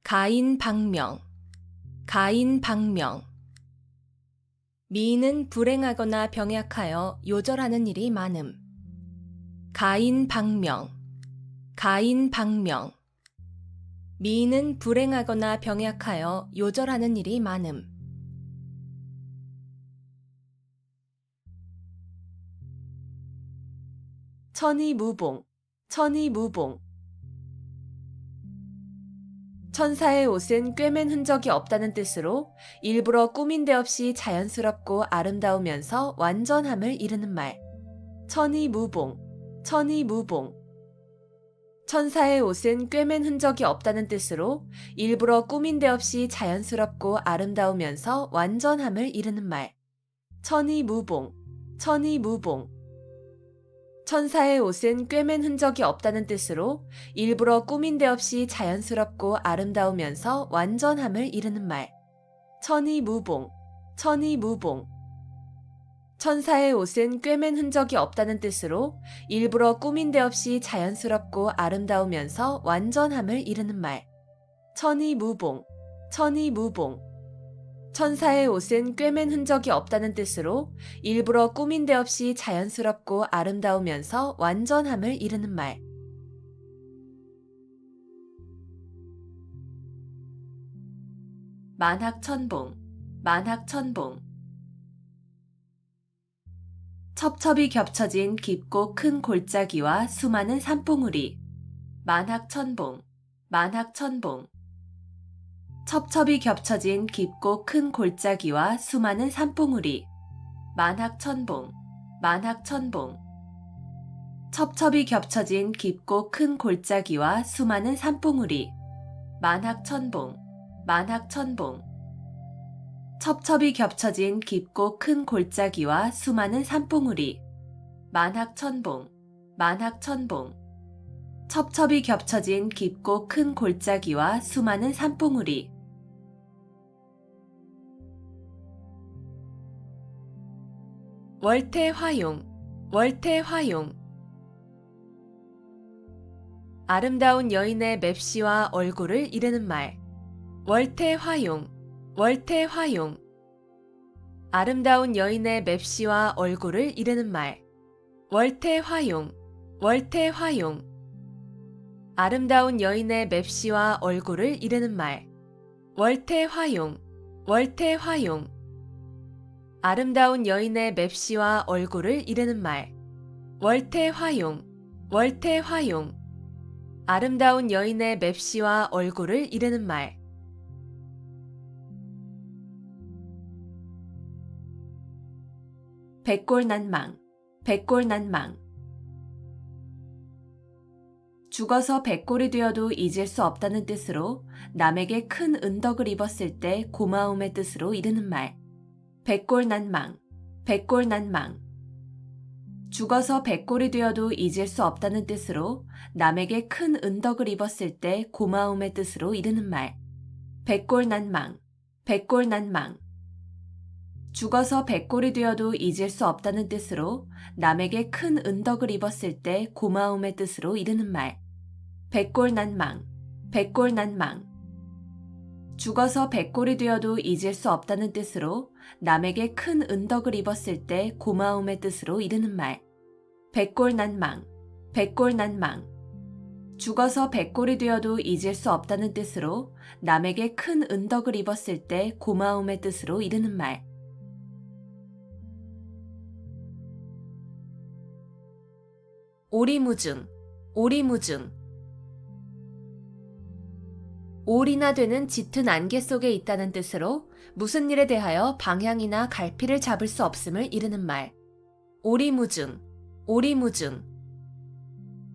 가인방명, 가인방명. 미인은 불행하거나 병약하여 요절하는 일이 많음. 가인방명, 가인방명. 미인은 불행하거나 병약하여 요절하는 일이 많음. 천이무봉, 천이무봉. 천사의 옷은 꿰맨 흔적이 없다는 뜻으로 일부러 꾸민 데 없이 자연스럽고 아름다우면서 완전함을 이루는 말. 천이무봉, 천이무봉. 천사의 옷은 꿰맨 흔적이 없다는 뜻으로 일부러 꾸민 데 없이 자연스럽고 아름다우면서 완전함을 이루는 말. 천이무봉, 천이무봉. 천사의 옷은 꿰맨 흔적이 없다는 뜻으로 일부러 꾸민 데 없이 자연스럽고 아름다우면서 완전함을 이루는 말. 천이무봉, 천이무봉. 천사의 옷은 꿰맨 흔적이 없다는 뜻으로 일부러 꾸민 데 없이 자연스럽고 아름다우면서 완전함을 이루는 말. 천이무봉, 천이무봉. 천사의 옷은 꿰맨 흔적이 없다는 뜻으로 일부러 꾸민 데 없이 자연스럽고 아름다우면서 완전함을 이루는 말. 만학천봉, 만학천봉. 첩첩이 겹쳐진 깊고 큰 골짜기와 수많은 산봉우리. 만학천봉, 만학천봉. 첩첩이 겹쳐진 깊고 큰 골짜기와 수많은 산봉우리. 만학천봉, 만학천봉. 첩첩이 겹쳐진 깊고 큰 골짜기와 수많은 산봉우리. 만학천봉, 만학천봉. 첩첩이 겹쳐진 깊고 큰 골짜기와 수많은 산봉우리. 만학천봉, 만학천봉. 첩첩이 겹쳐진 깊고 큰 골짜기와 수많은 산봉우리. 월태화용, 월태화용. 아름다운 여인의 맵시와 얼굴을 이르는 말. 월태화용, 월태화용. 아름다운 여인의 맵시와 얼굴을 이르는 말. 월태화용, 월태화용. 아름다운 여인의 맵시와 얼굴을 이르는 말. 월태화용, 월태화용. 아름다운 여인의 맵시와 얼굴을 이르는 말. 월태화용, 월태화용. 아름다운 여인의 맵시와 얼굴을 이르는 말. 백골난망, 백골난망. 죽어서 백골이 되어도 잊을 수 없다는 뜻으로 남에게 큰 은덕을 입었을 때 고마움의 뜻으로 이르는 말. 백골난망, 백골난망. 죽어서 백골이 되어도 잊을 수 없다는 뜻으로 남에게 큰 은덕을 입었을 때 고마움의 뜻으로 이르는 말. 백골난망, 백골난망. 죽어서 백골이 되어도 잊을 수 없다는 뜻으로 남에게 큰 은덕을 입었을 때 고마움의 뜻으로 이르는 말. 백골난망, 백골난망. 죽어서 백골이 되어도 잊을 수 없다는 뜻으로 남에게 큰 은덕을 입었을 때 고마움의 뜻으로 이르는 말. 백골난망, 백골난망. 죽어서 백골이 되어도 잊을 수 없다는 뜻으로 남에게 큰 은덕을 입었을 때 고마움의 뜻으로 이르는 말. 오리무중, 오리무중. 올이나 되는 짙은 안개 속에 있다는 뜻으로 무슨 일에 대하여 방향이나 갈피를 잡을 수 없음을 이르는 말. 오리무중, 오리무중.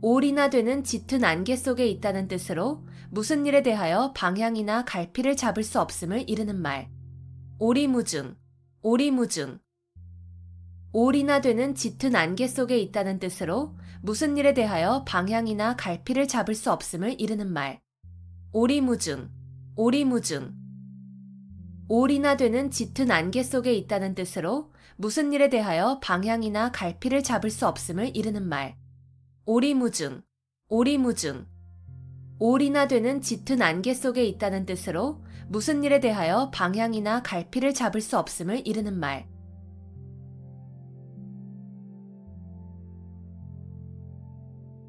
올이나 되는 짙은 안개 속에 있다는 뜻으로 무슨 일에 대하여 방향이나 갈피를 잡을 수 없음을 이르는 말. 오리무중, 오리무중. 올이나 되는 짙은 안개 속에 있다는 뜻으로 무슨 일에 대하여 방향이나 갈피를 잡을 수 없음을 이르는 말. 오리무중, 오리무중. 올이나 되는 짙은 안개 속에 있다는 뜻으로 무슨 일에 대하여 방향이나 갈피를 잡을 수 없음을 이르는 말. 오리무중, 오리무중. 올이나 되는 짙은 안개 속에 있다는 뜻으로 무슨 일에 대하여 방향이나 갈피를 잡을 수 없음을 이르는 말.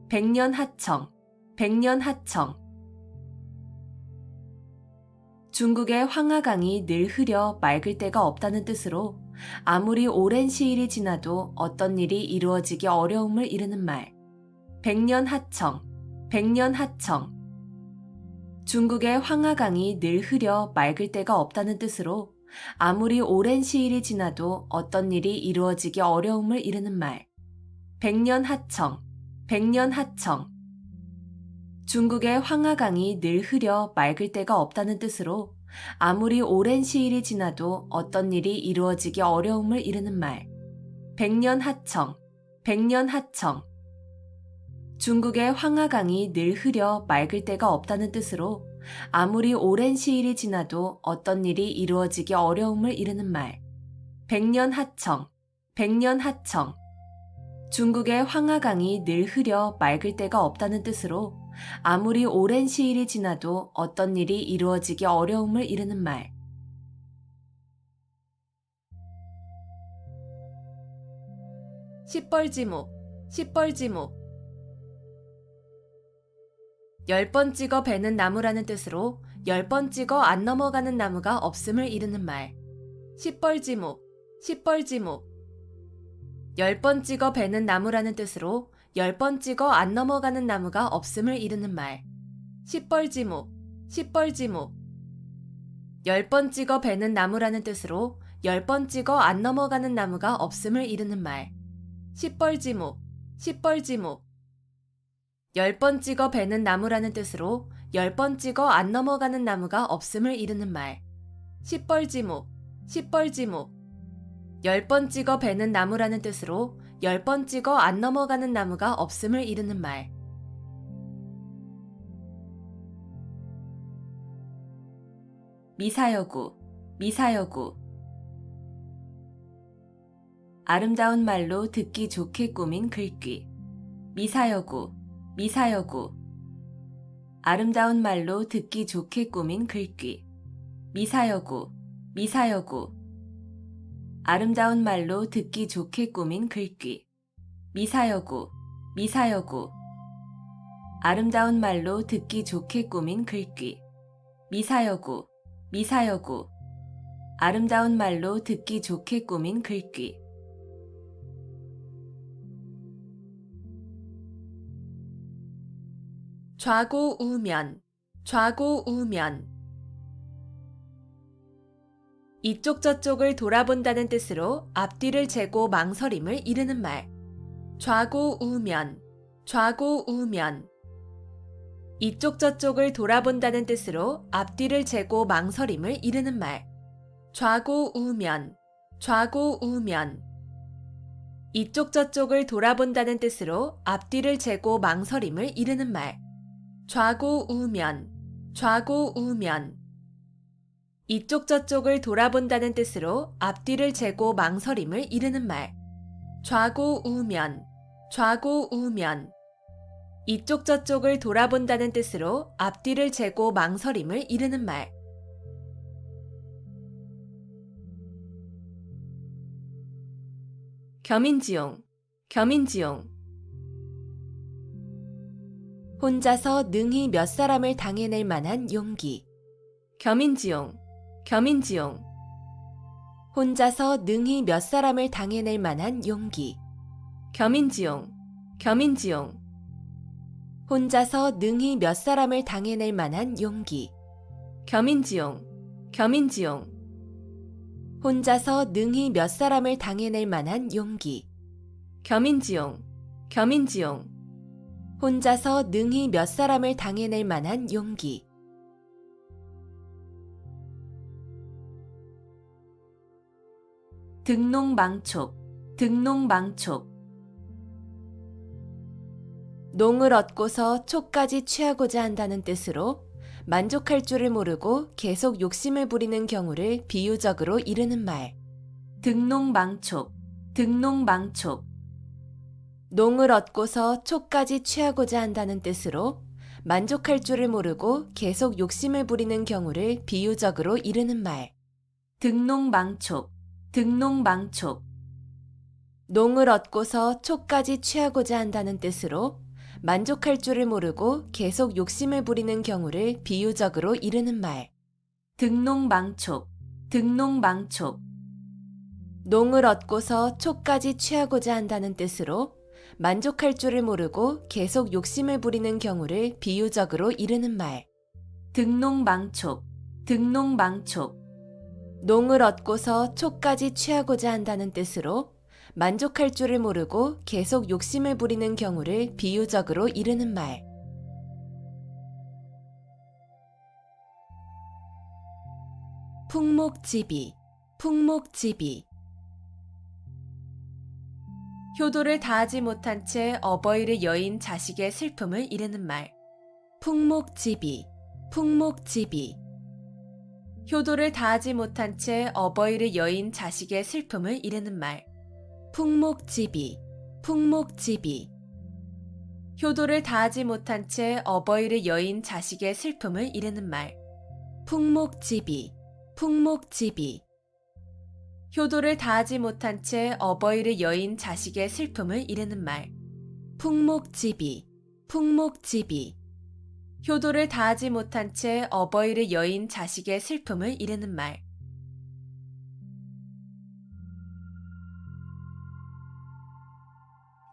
백년하청, 백년하청. 중국의 황하강이 늘 흐려 맑을 때가 없다는 뜻으로 아무리 오랜 시일이 지나도 어떤 일이 이루어지기 어려움을 이르는 말. 백년하청, 백년하청. 중국의 황하강이 늘 흐려 맑을 데가 없다는 뜻으로 아무리 오랜 시일이 지나도 어떤 일이 이루어지기 어려움을 이르는 말. 백년하청, 백년하청. 중국의 황하강이 늘 흐려 맑을 데가 없다는 뜻으로 아무리 오랜 시일이 지나도 어떤 일이 이루어지기 어려움을 이르는 말. 백년하청, 백년하청. 중국의 황하강이 늘 흐려 맑을 데가 없다는 뜻으로 아무리 오랜 시일이 지나도 어떤 일이 이루어지기 어려움을 이르는 말. 백년하청, 백년하청. 중국의 황하강이 늘 흐려 맑을 데가 없다는 뜻으로 아무리 오랜 시일이 지나도 어떤 일이 이루어지기 어려움을 이르는 말. 시뻘지목, 시뻘지목. 10번 찍어 베는 나무라는 뜻으로 10번 찍어 안 넘어가는 나무가 없음을 이르는 말. 시뻘지목, 시뻘지목. 10번 찍어 베는 나무라는 뜻으로 10번 찍어 안 넘어가는 나무가 없음을 이르는 말. 시뻘지목, 시뻘지목. 10번 찍어 베는 나무라는 뜻으로 10번 찍어 안 넘어가는 나무가 없음을 이르는 말. 시뻘지목, 시뻘지목. 10번 찍어 베는 나무라는 뜻으로 10번 찍어 안 넘어가는 나무가 없음을 이르는 말. 시뻘지목, 시뻘지목. 10번 찍어 베는 나무라는 뜻으로 10번 찍어 안 넘어가는 나무가 없음을 이르는 말. 미사여구, 미사여구. 아름다운 말로 듣기 좋게 꾸민 글귀. 미사여구, 미사여구. 아름다운 말로 듣기 좋게 꾸민 글귀. 미사여구, 미사여구. 아름다운 말로 듣기 좋게 꾸민 글귀. 미사여구, 미사여구. 아름다운 말로 듣기 좋게 꾸민 글귀. 미사여구, 미사여구. 아름다운 말로 듣기 좋게 꾸민 글귀. 좌고우면, 좌고우면. 이쪽 저쪽을 돌아본다는 뜻으로 앞뒤를 재고 망설임을 이르는 말. 좌고우면, 좌고우면. 이쪽 저쪽을 돌아본다는 뜻으로 앞뒤를 재고 망설임을 이르는 말. 좌고우면, 좌고우면. 이쪽 저쪽을 돌아본다는 뜻으로 앞뒤를 재고 망설임을 이르는 말. 좌고우면, 좌고우면. 이쪽 저쪽을 돌아본다는 뜻으로 앞뒤를 재고 망설임을 이르는 말. 좌고우면, 좌고우면. 이쪽 저쪽을 돌아본다는 뜻으로 앞뒤를 재고 망설임을 이르는 말. 겸인지용, 겸인지용. 혼자서 능히 몇 사람을 당해낼 만한 용기. 겸인지용, 겸인지용. 혼자서 능히 몇 사람을 당해낼 만한 용기. 겸인지용, 겸인지용. 혼자서 능히 몇 사람을 당해낼 만한 용기. 겸인지용, 겸인지용. 혼자서 능히 몇 사람을 당해낼 만한 용기. 겸인지용, 겸인지용. 혼자서 능히 몇 사람을 당해낼 만한 용기. 등농망촉, 등농망촉. 농을 얻고서 촉까지 취하고자 한다는 뜻으로 만족할 줄을 모르고 계속 욕심을 부리는 경우를 비유적으로 이르는 말. 등농망촉, 등농망촉. 농을 얻고서 촉까지 취하고자 한다는 뜻으로 만족할 줄을 모르고 계속 욕심을 부리는 경우를 비유적으로 이르는 말. 등농망촉, 등농망촉. 농을 얻고서 촉까지 취하고자 한다는 뜻으로 만족할 줄을 모르고 계속 욕심을 부리는 경우를 비유적으로 이르는 말. 등농망촉, 등농망촉. 농을 얻고서 촉까지 취하고자 한다는 뜻으로 만족할 줄을 모르고 계속 욕심을 부리는 경우를 비유적으로 이르는 말. 등농망촉, 등농망촉. 농을 얻고서 촉까지 취하고자 한다는 뜻으로 만족할 줄을 모르고 계속 욕심을 부리는 경우를 비유적으로 이르는 말. 풍목지비, 풍목지비. 효도를 다하지 못한 채 어버이를 여인 자식의 슬픔을 이르는 말. 풍목지비, 풍목지비. 효도를 다하지 못한 채 어버이를 여인 자식의 슬픔을 이르는 말. 풍목지비, 풍목지비. 효도를 다하지 못한 채 어버이를 여인 자식의 슬픔을 이르는 말. 풍목지비, 풍목지비. 효도를 다하지 못한 채 어버이를 여인 자식의 슬픔을 이르는 말. 풍목지비, 풍목지비. 효도를 다하지 못한 채 어버이를 여인 자식의 슬픔을 이르는 말.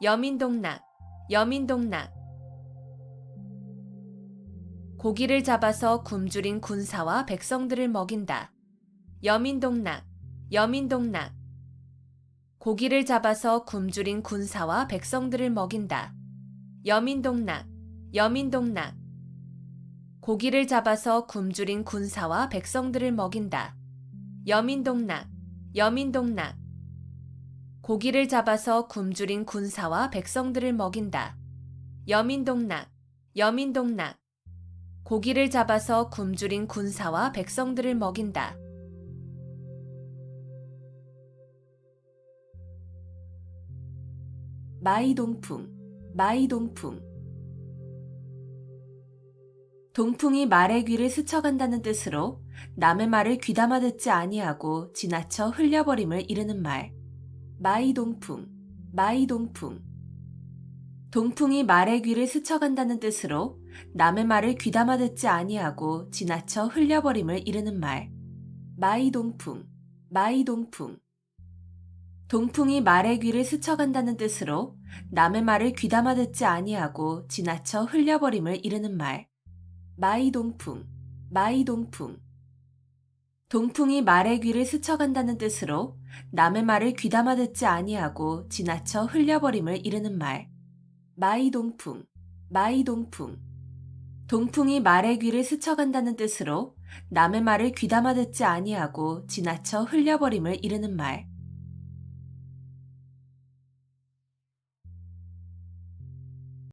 여민동락, 여민동락. 고기를 잡아서 굶주린 군사와 백성들을 먹인다. 여민동락, 여민동락. 고기를 잡아서 굶주린 군사와 백성들을 먹인다. 여민동락, 여민동락. 고기를 잡아서 굶주린 군사와 백성들을 먹인다. 여민동락, 여민동락. 고기를 잡아서 굶주린 군사와 백성들을 먹인다. 여민동락, 여민동락. 고기를 잡아서 굶주린 군사와 백성들을 먹인다. 마이동풍, 마이동풍. 동풍이 말의 귀를 스쳐간다는 뜻으로 남의 말을 귀담아 듣지 아니하고 지나쳐 흘려버림을 이르는 말. 마이동풍, 마이동풍. 동풍이 말의 귀를 스쳐간다는 뜻으로 남의 말을 귀담아 듣지 아니하고 지나쳐 흘려버림을 이르는 말. 마이동풍, 마이동풍. 동풍이 말의 귀를 스쳐간다는 뜻으로 남의 말을 귀담아 듣지 아니하고 지나쳐 흘려버림을 이르는 말. 마이동풍, 마이동풍. 동풍이 말의 귀를 스쳐간다는 뜻으로 남의 말을 귀담아 듣지 아니하고 지나쳐 흘려버림을 이르는 말. 마이동풍, 마이동풍. 동풍이 말의 귀를 스쳐간다는 뜻으로 남의 말을 귀담아 듣지 아니하고 지나쳐 흘려버림을 이르는 말.